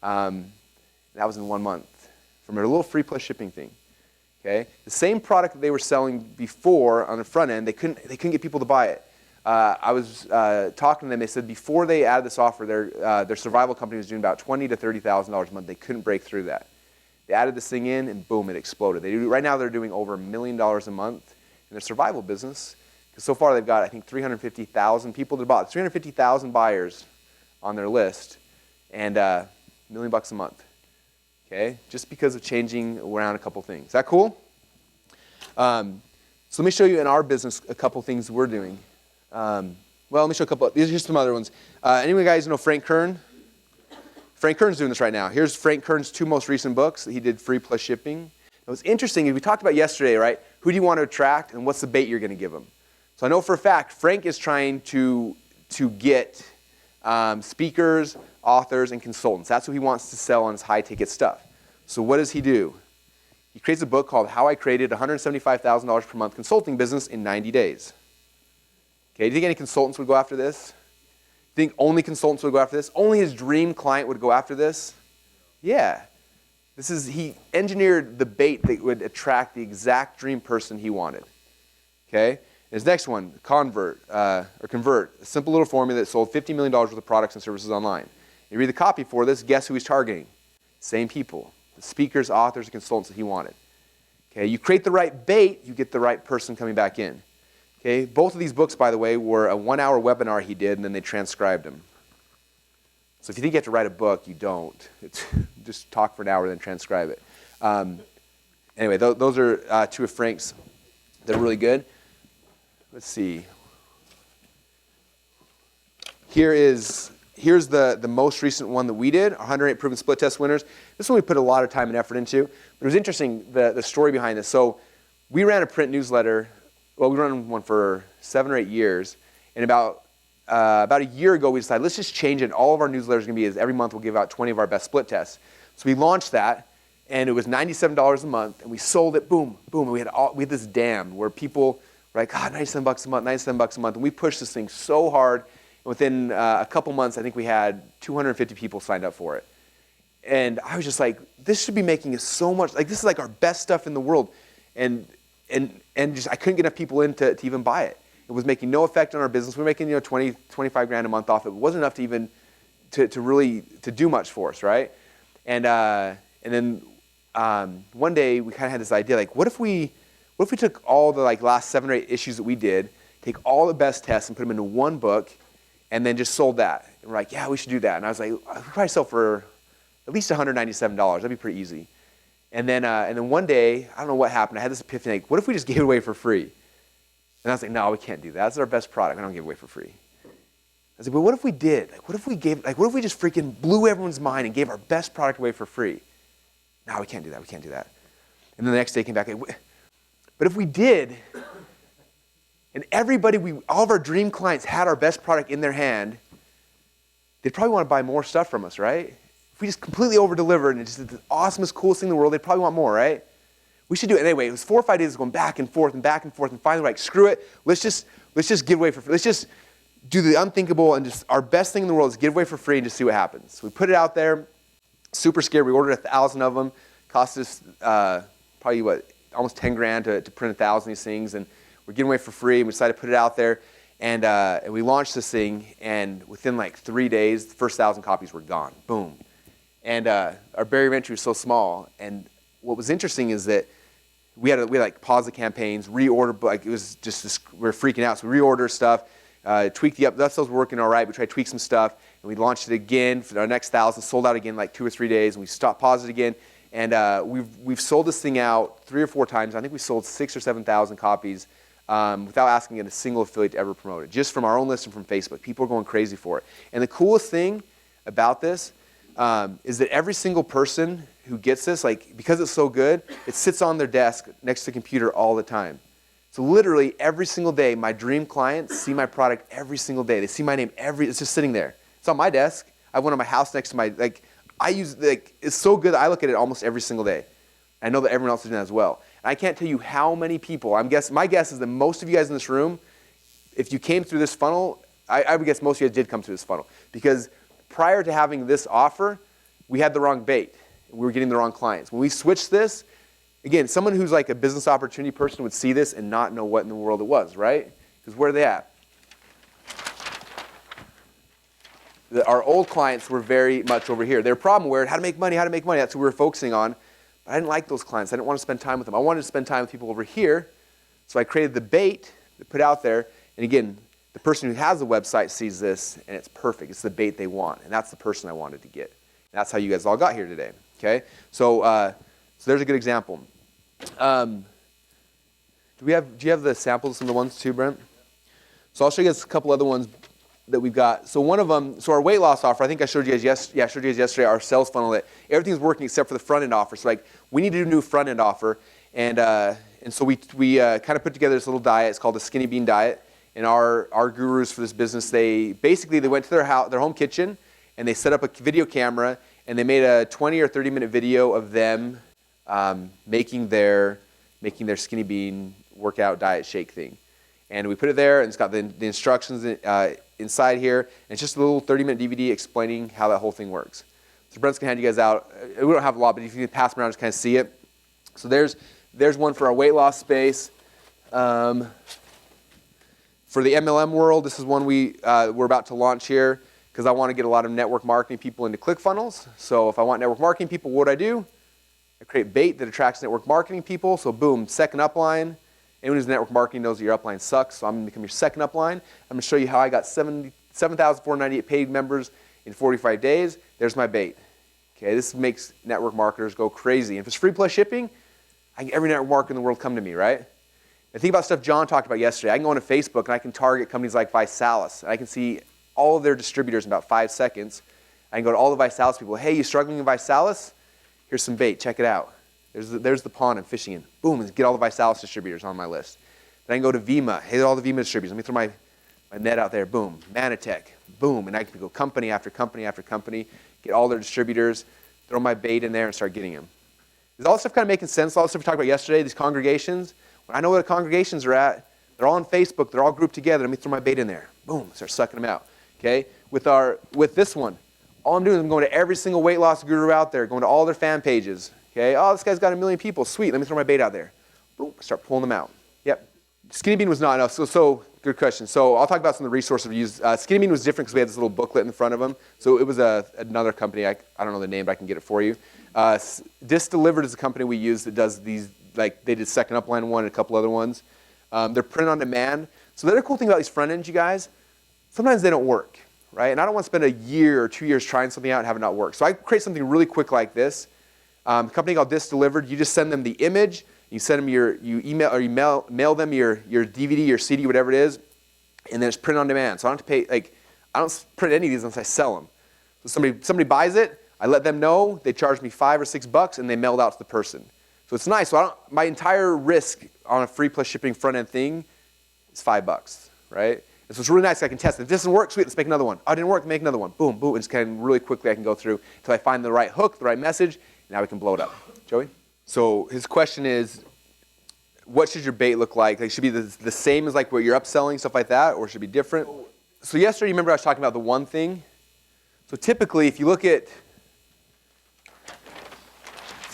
That was in 1 month from a little free plus shipping thing. Okay, the same product that they were selling before on the front end, they couldn't get people to buy it. I was talking to them. They said before they added this offer, their survival company was doing about $20,000 to $30,000 a month. They couldn't break through that. They added this thing in, and boom, it exploded. Right now, they're doing over $1 million a month in their survival business. Because so far, they've got, I think, 350,000 people that bought, 350,000 buyers on their list, and $1 million a month. Okay, just because of changing around a couple things. Is that cool? So let me show you in our business a couple things we're doing. Well, let me show a couple. Here's some other ones. Any guys know Frank Kern? Frank Kern's doing this right now. Here's Frank Kern's 2 most recent books that he did free plus shipping. It was interesting. We talked about yesterday, right? Who do you want to attract, and what's the bait you're going to give them? So I know for a fact Frank is trying to get speakers, authors, and consultants. That's what he wants to sell on his high-ticket stuff. So what does he do? He creates a book called How I Created $175,000 per Month Consulting Business in 90 Days. Okay, do you think any consultants would go after this? Do you think only consultants would go after this? Only his dream client would go after this? Yeah. He engineered the bait that would attract the exact dream person he wanted. Okay? His next one, Convert, a simple little formula that sold $50 million worth of products and services online. You read the copy for this, guess who he's targeting? Same people, the speakers, authors, and consultants that he wanted. Okay, you create the right bait, you get the right person coming back in. Okay, both of these books, by the way, were a 1-hour webinar he did, and then they transcribed them. So if you think you have to write a book, you don't. It's just talk for an hour, then transcribe it. Anyway, those are 2 of Frank's. They're really good. Let's see. Here's the most recent one that we did, 108 proven split test winners. This one we put a lot of time and effort into. But it was interesting, the story behind this. So we ran a print newsletter. Well, we ran one for 7 or 8 years. And about a year ago, we decided, let's just change it. All of our newsletters are going to be every month we'll give out 20 of our best split tests. So we launched that, and it was $97 a month, and we sold it, boom, boom. And we had this dam where people were like, God, $97 a month, $97 a month. And we pushed this thing so hard. And within a couple months, I think we had 250 people signed up for it. And I was just like, this should be making us so much, like this is like our best stuff in the world. And just I couldn't get enough people in to even buy it. It was making no effect on our business. We were making 20, 25 grand a month off it. It wasn't enough to even to really do much for us, right? And then one day we kind of had this idea, like what if we took all the last 7 or 8 issues that we did, take all the best tests and put them into one book, and then just sold that. And we're like, yeah, we should do that. And I was like, we could probably sell for at least $197. That'd be pretty easy. And then one day, I don't know what happened. I had this epiphany, like, what if we just gave it away for free? And I was like, no, we can't do that. That's our best product. I don't give it away for free. I was like, but what if we did? What if we just freaking blew everyone's mind and gave our best product away for free? No, we can't do that. We can't do that. And then the next day came back, but if we did, and all of our dream clients had our best product in their hand, they'd probably want to buy more stuff from us, right? If we just completely over-delivered and just did the awesomest, coolest thing in the world, they'd probably want more, right? We should do it. Anyway, it was 4 or 5 days going back and forth, and finally we're like, screw it. Let's just give away for free. Let's just do the unthinkable, and just our best thing in the world is give away for free and just see what happens. So we put it out there, super scared. We ordered 1,000 of them. Cost us probably, almost 10 grand to print 1,000 of these things, and we're giving away for free, and we decided to put it out there. And we launched this thing, and within 3 days, the first 1,000 copies were gone. Boom. And our barrier of entry was so small. And what was interesting is that we had pause the campaigns, reorder, it was just this, we were freaking out. So we reorder stuff, tweaked that stuff was working all right. We tried to tweak some stuff, and we launched it again for our next 1,000, sold out again 2 or 3 days, and we paused it again. And we've sold this thing out 3 or 4 times. I think we sold 6,000 or 7,000 copies without asking a single affiliate to ever promote it, just from our own list and from Facebook. People are going crazy for it. And the coolest thing about this is that every single person who gets this, because it's so good, it sits on their desk next to the computer all the time. So literally every single day, my dream clients see my product every single day. They see my name it's just sitting there. It's on my desk. I have one on my house next to my, it's so good that I look at it almost every single day. I know that everyone else is doing that as well. And I can't tell you how many people, my guess is that most of you guys in this room, if you came through this funnel, I would guess most of you guys did come through this funnel. Because prior to having this offer, we had the wrong bait. We were getting the wrong clients. When we switched this, again, someone who's like a business opportunity person would see this and not know what in the world it was, right? Because where are they at? Our old clients were very much over here. Their problem were how to make money, how to make money. That's what we were focusing on. But I didn't like those clients. I didn't want to spend time with them. I wanted to spend time with people over here. So I created the bait to put out there. And again, the person who has the website sees this, and it's perfect. It's the bait they want. And that's the person I wanted to get. And that's how you guys all got here today. Okay? So there's a good example. Do you have the samples of some of the ones too, Brent? So I'll show you guys a couple other ones that we've got. So one of them, so our weight loss offer, I think I showed you guys yesterday, our sales funnel, that everything's working except for the front end offer. So like we need to do a new front end offer, and so we kind of put together this little diet. It's called the Skinny Bean Diet. And our gurus for this business, they went to their home kitchen and they set up a video camera and they made a 20 or 30 minute video of them making their Skinny Bean workout diet shake thing. And we put it there, and it's got the instructions inside here. And it's just a little 30-minute DVD explaining how that whole thing works. So Brent's going to hand you guys out. We don't have a lot, but if you can pass them around, just kind of see it. So there's one for our weight loss space. For the MLM world, this is one we're about to launch here because I want to get a lot of network marketing people into ClickFunnels. So if I want network marketing people, what do? I create bait that attracts network marketing people. So boom, second upline. Anyone who's network marketing knows that your upline sucks, so I'm going to become your second upline. I'm going to show you how I got 7,498 paid members in 45 days. There's my bait. Okay, this makes network marketers go crazy. And if it's free plus shipping, I can get every network marketer in the world come to me, right? And think about stuff John talked about yesterday. I can go onto Facebook and I can target companies like Visalis. And I can see all of their distributors in about 5 seconds. I can go to all the Visalis people. Hey, you struggling in Visalis? Here's some bait. Check it out. There's the pond I'm fishing in. Boom, and get all the Visalis distributors on my list. Then I can go to Vima. Hey, all the Vima distributors. Let me throw my net out there. Boom. Manatech. Boom. And I can go company after company after company, get all their distributors, throw my bait in there, and start getting them. Is all this stuff kind of making sense? All the stuff we talked about yesterday, these congregations? When I know where the congregations are at, they're all on Facebook. They're all grouped together. Let me throw my bait in there. Boom. Start sucking them out. Okay? With this one, all I'm doing is I'm going to every single weight loss guru out there, going to all their fan pages. Okay, oh, this guy's got 1 million people. Sweet, let me throw my bait out there. Boom, start pulling them out. Yep. Skinny Bean was not enough. So good question. So I'll talk about some of the resources we used. Skinny Bean was different because we had this little booklet in the front of them. So it was another company. I don't know the name, but I can get it for you. Delivered is a company we use that does these, like they did Second Upline one and a couple other ones. They're print on demand. So the other cool thing about these front ends, you guys, sometimes they don't work, right? And I don't want to spend a year or 2 years trying something out and have it not work. So I create something really quick like this. A company called Delivered. You just send them the image. You send them mail them your DVD, your CD, whatever it is, and then it's print on demand. So I don't have to pay. I don't print any of these unless I sell them. So somebody buys it. I let them know. They charge me $5 or $6, and they mail it out to the person. So it's nice. So my entire risk on a free plus shipping front end thing is $5, right? And so it's really nice. I can test it. If this doesn't work, sweet, let's make another one. Oh, it didn't work, make another one. Boom, boom. And it's kind of really quickly I can go through until I find the right hook, the right message. Now we can blow it up. Joey? So his question is, what should your bait look like? Like, should it be the same as like what you're upselling, stuff like that, or should it be different? So yesterday, you remember I was talking about the one thing? So typically, if you look at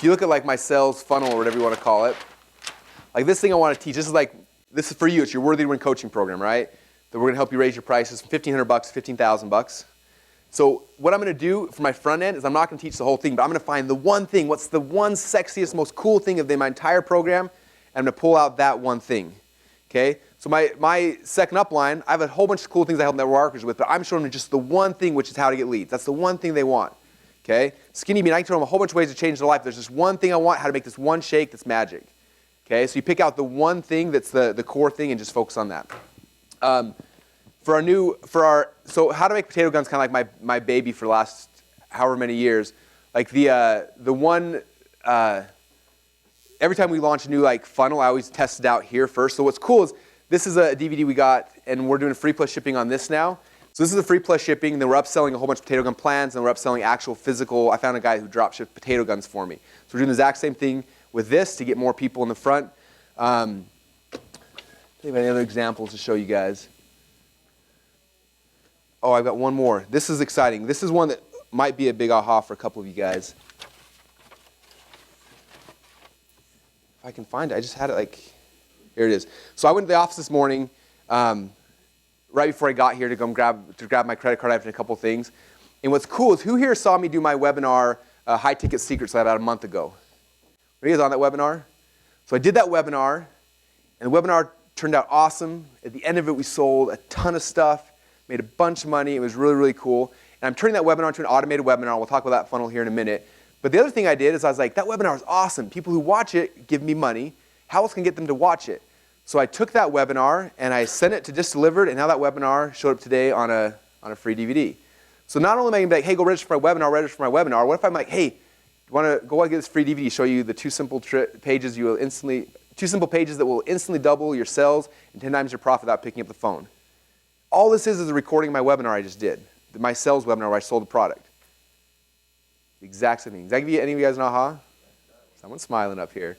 like my sales funnel or whatever you want to call it, like this thing I want to teach, this is for you. It's your Worthy to Win coaching program, right? That we're going to help you raise your prices from $1,500 to $15,000. So what I'm going to do for my front end is I'm not going to teach the whole thing, but I'm going to find the one thing. What's the one sexiest, most cool thing of my entire program? And I'm going to pull out that one thing. Okay? So my second upline, I have a whole bunch of cool things I help network marketers with, but I'm showing them just the one thing, which is how to get leads. That's the one thing they want. Okay? Skinny Bean, I can tell them a whole bunch of ways to change their life. There's just one thing I want, how to make this one shake that's magic. Okay? So you pick out the one thing that's the core thing and just focus on that. So how to make potato guns, kind of like my baby for the last however many years. Like the one, every time we launch a new like funnel, I always test it out here first. So what's cool is this is a DVD we got, and we're doing free plus shipping on this now. So this is a free plus shipping, then we're upselling a whole bunch of potato gun plans, and we're upselling actual physical. I found a guy who drop shipped potato guns for me. So we're doing the exact same thing. with this to get more people in the front. Think of any other examples to show you guys. Oh, I've got one more. This is exciting. This is one that might be a big aha for a couple of you guys. If I can find it, I just had it like, here it is. So I went to the office this morning, right before I got here to grab my credit card. I have a couple things. And what's cool is who here saw me do my webinar, High Ticket Secrets, about a month ago? Were you guys on that webinar? So I did that webinar, and the webinar turned out awesome. At the end of it, we sold a ton of stuff, made a bunch of money. It was really, really cool. And I'm turning that webinar into an automated webinar. We'll talk about that funnel here in a minute. But the other thing I did is I was like, that webinar is awesome. People who watch it give me money. How else can I get them to watch it? So I took that webinar and I sent it to Just Delivered, and now that webinar showed up today on a free DVD. So not only am I going to be like, hey, go register for my webinar, what if I'm like, hey, you want to go get this free DVD, show you the two simple pages that will instantly double your sales and 10 times your profit without picking up the phone. All this is a recording of my webinar I just did, my sales webinar where I sold the product. The exact same thing. Does that give you any of you guys an aha? Someone's smiling up here.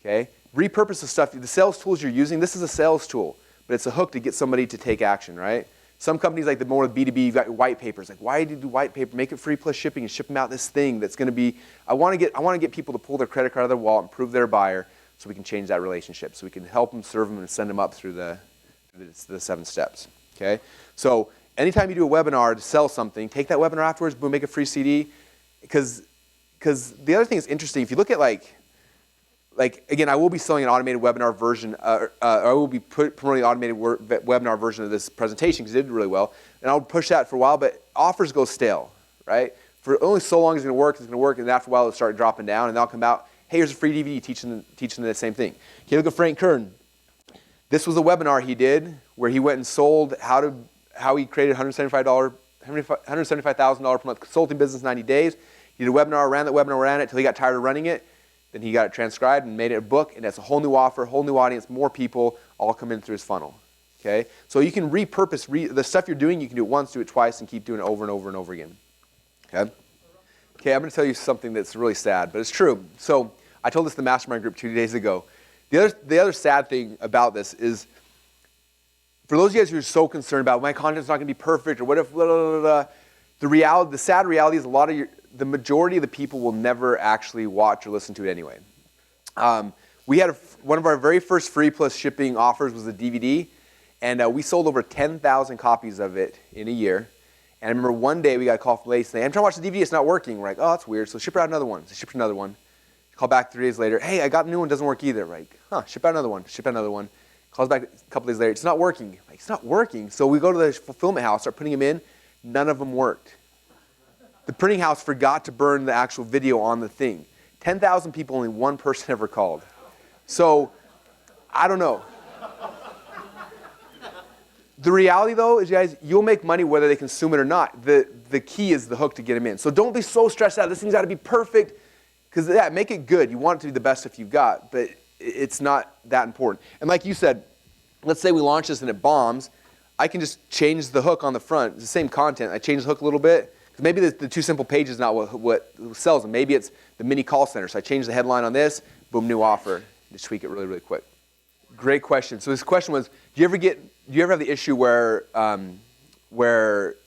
Okay. Repurpose the stuff. The sales tools you're using, this is a sales tool, but it's a hook to get somebody to take action, right? Some companies, like the more B2B, you've got white papers. Like, why do you do white paper? Make it free plus shipping and ship them out this thing that's going to be, I want to get people to pull their credit card out of their wallet and prove they're a buyer so we can change that relationship. So we can help them, serve them, and send them up through the 7 steps, okay? So anytime you do a webinar to sell something, take that webinar afterwards, boom, make a free CD. Because the other thing is interesting, if you look at like again, I will be selling an automated webinar version, I will be promoting an automated webinar version of this presentation because it did really well. And I'll push that for a while, but offers go stale, right? For only so long it's going to work, and after a while it'll start dropping down, and they'll come out, hey, here's a free DVD teaching them the same thing. Okay, look at Frank Kern. This was a webinar he did where he went and sold how he created $175,000 per month consulting business in 90 days. He did a webinar, ran it until he got tired of running it. Then he got it transcribed and made it a book, and that's a whole new offer, whole new audience, more people all come in through his funnel. Okay? So you can repurpose the stuff you're doing, you can do it once, do it twice, and keep doing it over and over and over again. Okay? Okay, I'm going to tell you something that's really sad, but it's true. So I told this to the mastermind group 2 days ago. The other sad thing about this is, for those of you guys who are so concerned about my content's not going to be perfect or what if blah, blah, blah, blah, the sad reality is the majority of the people will never actually watch or listen to it anyway. We had one of our very first free plus shipping offers was a DVD, and we sold over 10,000 copies of it in a year. And I remember one day we got a call from Lacey saying, I'm trying to watch the DVD, it's not working. We're like, oh, that's weird. So ship out another one. So shipped another one. Call back 3 days later, hey, I got a new one, doesn't work either. We're like, ship out another one. Ship out another one. Calls back a couple days later, it's not working. Like, it's not working. So we go to the fulfillment house, start putting them in. None of them worked. The printing house forgot to burn the actual video on the thing. 10,000 people, only one person ever called. So, I don't know. The reality, though, is, guys, you'll make money whether they consume it or not. The key is the hook to get them in. So don't be so stressed out. This thing's got to be perfect. Because, yeah, make it good. You want it to be the best if you've got, but it's not that important. And like you said, let's say we launch this and it bombs. I can just change the hook on the front. It's the same content. I change the hook a little bit. Because maybe the 2 simple pages is not what sells them. Maybe it's the mini call center. So I change the headline on this, boom, new offer. Just tweak it really, really quick. Great question. So this question was, do you ever have the issue where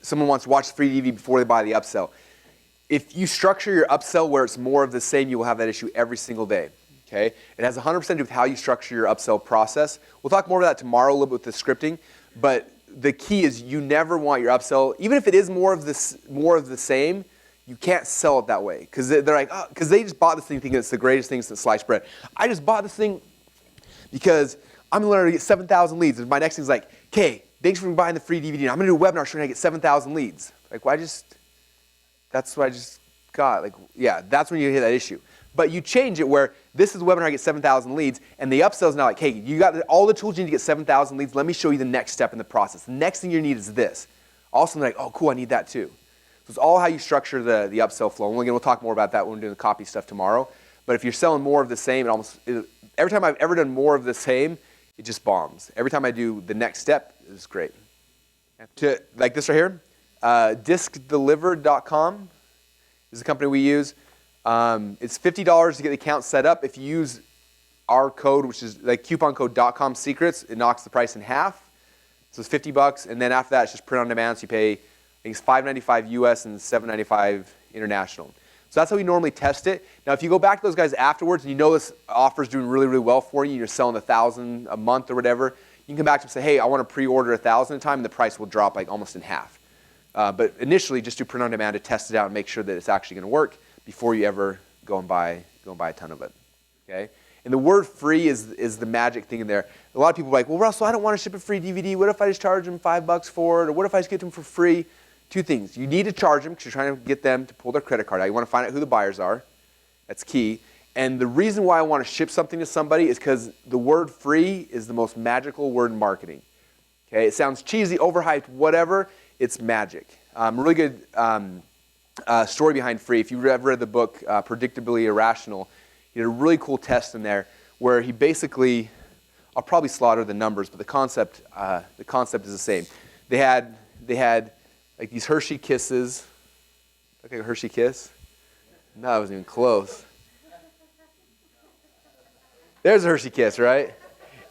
someone wants to watch the free DVD before they buy the upsell? If you structure your upsell where it's more of the same, you will have that issue every single day. Okay? It has 100% to do with how you structure your upsell process. We'll talk more about that tomorrow a little bit with the scripting, but the key is you never want your upsell, even if it is more of the same, you can't sell it that way. Because they're like, because they just bought this thing thinking it's the greatest thing since sliced bread. I just bought this thing because I'm going to learn to get 7,000 leads. And my next thing's like, okay, thanks for buying the free DVD. I'm going to do a webinar showing how to get 7,000 leads. Like, that's what I just got. Like, yeah, that's when you hit that issue. But you change it where this is a webinar, I get 7,000 leads, and the upsell is now like, hey, you got all the tools you need to get 7,000 leads. Let me show you the next step in the process. The next thing you need is this. Also, they're like, oh, cool, I need that too. So it's all how you structure the upsell flow. And again, we'll talk more about that when we're doing the copy stuff tomorrow. But if you're selling more of the same, every time I've ever done more of the same, it just bombs. Every time I do the next step, it's great. Like this right here, discdelivered.com is the company we use. It's $50 to get the account set up. If you use our code, which is like coupon code .comSecrets, it knocks the price in half. So it's $50, and then after that, it's just print on demand. So you pay, I think it's $5.95 US and $7.95 international. So that's how we normally test it. Now, if you go back to those guys afterwards, and you know this offer is doing really, really well for you, and you're selling 1,000 a month or whatever, you can come back to them and say, hey, I want to pre-order 1,000 at a time, and the price will drop like almost in half. But initially, just do print on demand to test it out and make sure that it's actually going to work before you ever go and buy a ton of it. Okay? And the word free is the magic thing in there. A lot of people are like, well, Russell, I don't want to ship a free DVD. What if I just charge them $5 for it? Or what if I just get them for free? Two things. You need to charge them because you're trying to get them to pull their credit card out. You want to find out who the buyers are. That's key. And the reason why I want to ship something to somebody is because the word free is the most magical word in marketing. Okay? It sounds cheesy, overhyped, whatever. It's magic. Really good story behind free. If you've ever read the book Predictably Irrational, he did a really cool test in there where he basically, I'll probably slaughter the numbers, but the concept is the same. They had like these Hershey Kisses. Look like a Hershey Kiss? No, I wasn't even close. There's a Hershey Kiss, right?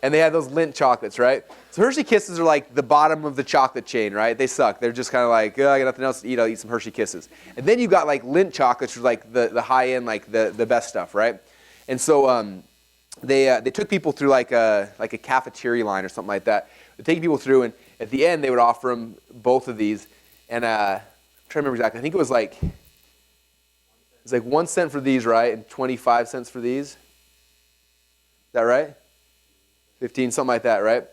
And they had those Lindt chocolates, right? So Hershey Kisses are like the bottom of the chocolate chain, right? They suck. They're just kind of like, oh, I got nothing else to eat. I'll eat some Hershey Kisses. And then you got like Lindt chocolates, which are like the high end, like the best stuff, right? And so they took people through like a cafeteria line or something like that. They take people through, and at the end they would offer them both of these. And I'm trying to remember exactly. I think it was like 1 cent for these, right, and 25 cents for these. Is that right? 15, something like that, right?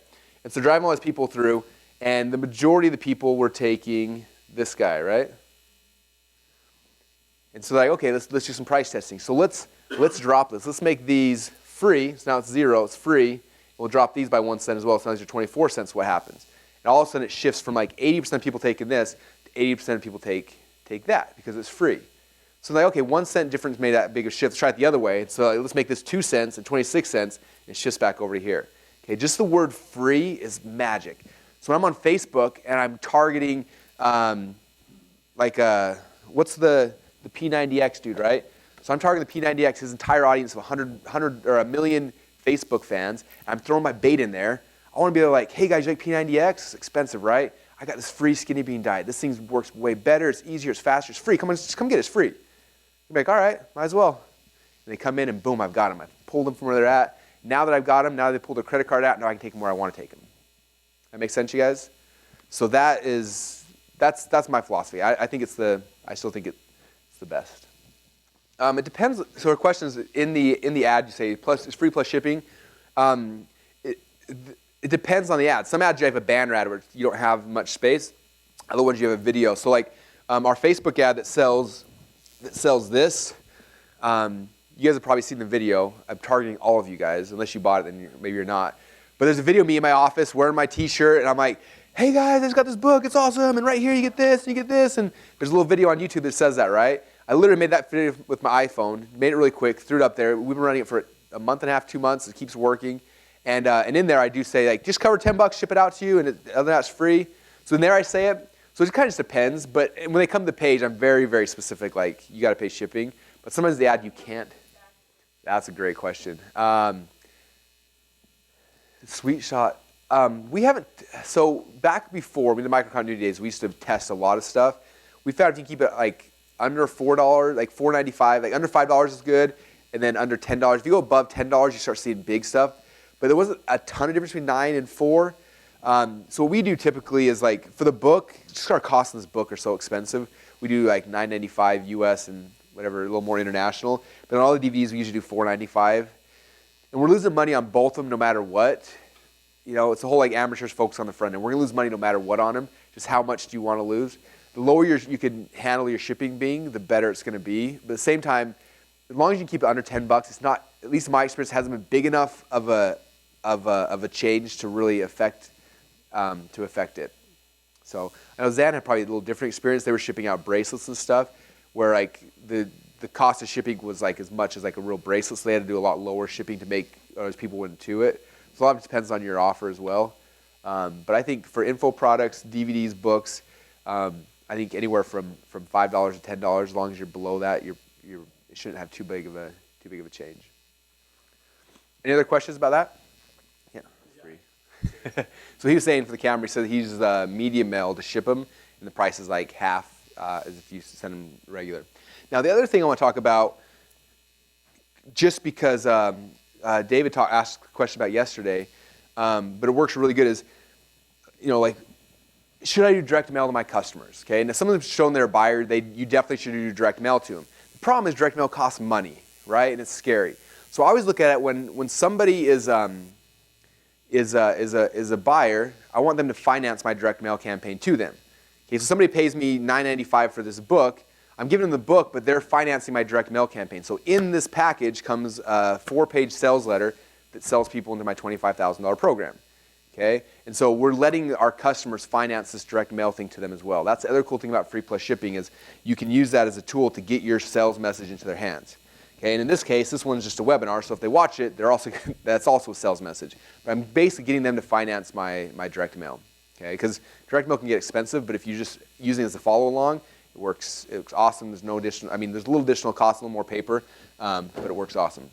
And so driving all these people through, and the majority of the people were taking this guy, right? And so like, okay, let's do some price testing. So let's drop this. Let's make these free. So now it's 0, it's free. We'll drop these by 1 cent as well. So now these are 24 cents. What happens? And all of a sudden it shifts from like 80% of people taking this to 80% of people take that because it's free. So like, okay, 1 cent difference made that big a shift. Let's try it the other way. So let's make this 2 cents and 26 cents, and it shifts back over to here. Okay, just the word free is magic. So when I'm on Facebook and I'm targeting, what's the P90X dude, right? So I'm targeting the P90X, his entire audience of 100 or a million Facebook fans. I'm throwing my bait in there. I want to be like, hey guys, you like P90X? It's expensive, right? I got this free skinny bean diet. This thing works way better. It's easier. It's faster. It's free. Come on, just come get it. It's free. You're like, all right, might as well. And they come in and boom, I've got them. I've pulled them from where they're at. Now that I've got them, now they pull their credit card out, now I can take them where I want to take them. That makes sense, you guys? So that's my philosophy. I still think it's the best. It depends. So our questions in the ad, you say plus it's free plus shipping. It depends on the ad. Some ads you have a banner ad where you don't have much space. Other ones you have a video. So like our Facebook ad that sells this. You guys have probably seen the video. I'm targeting all of you guys. Unless you bought it, then maybe you're not. But there's a video of me in my office wearing my t-shirt, and I'm like, hey guys, I just got this book. It's awesome. And right here you get this, and you get this. And there's a little video on YouTube that says that, right? I literally made that video with my iPhone, made it really quick, threw it up there. We've been running it for a month and a half, 2 months. It keeps working. And in there I do say, like, just cover $10, ship it out to you, and other than that, it's free. So in there I say it. So it kind of just depends. But when they come to the page, I'm very, very specific. Like, you got to pay shipping. But sometimes the ad you can't. That's a great question. Sweet shot. We haven't, so back before, in the microcontinuity days, we used to test a lot of stuff. We found if you keep it like under $4, like $4.95, like under $5 is good, and then under $10. If you go above $10, you start seeing big stuff. But there wasn't a ton of difference between 9 and 4. So what we do typically is like, for the book, just our costs on this book are so expensive. We do like $9.95 US and whatever, a little more international. But on all the DVDs, we usually do $4.95. And we're losing money on both of them no matter what. You know, it's the whole like amateurs focus on the front end. We're going to lose money no matter what on them. Just how much do you want to lose? The lower you can handle your shipping being, the better it's going to be. But at the same time, as long as you keep it under $10, it's not, at least in my experience, hasn't been big enough of a change to really affect it. So I know Zan had probably a little different experience. They were shipping out bracelets and stuff, where like the cost of shipping was like as much as like a real bracelet, so they had to do a lot lower shipping to make as people went to it. So a lot of it depends on your offer as well. But I think for info products, DVDs, books, I think anywhere from $5 to $10, as long as you're below that, it shouldn't have too big of a change. Any other questions about that? Yeah, free. So he was saying for the camera, he said he uses medium mail to ship them, and the price is like half as if you send them regular. Now the other thing I want to talk about, just because David asked a question about yesterday, but it works really good, is, like, should I do direct mail to my customers? Okay, now some of them shown they're a buyer, you definitely should do direct mail to them. The problem is direct mail costs money, right? And it's scary. So I always look at it when somebody is a buyer, I want them to finance my direct mail campaign to them. Okay, so somebody pays me $9.95 for this book. I'm giving them the book, but they're financing my direct mail campaign. So in this package comes a 4-page sales letter that sells people into my $25,000 program. Okay? And so we're letting our customers finance this direct mail thing to them as well. That's the other cool thing about free plus shipping, is you can use that as a tool to get your sales message into their hands. Okay? And in this case, this one's just a webinar, so if they watch it, that's also a sales message. But I'm basically getting them to finance my direct mail. Okay? Because direct mail can get expensive, but if you're just using it as a follow along, it works awesome. There's no additional, there's a little additional cost, a little more paper, but it works awesome.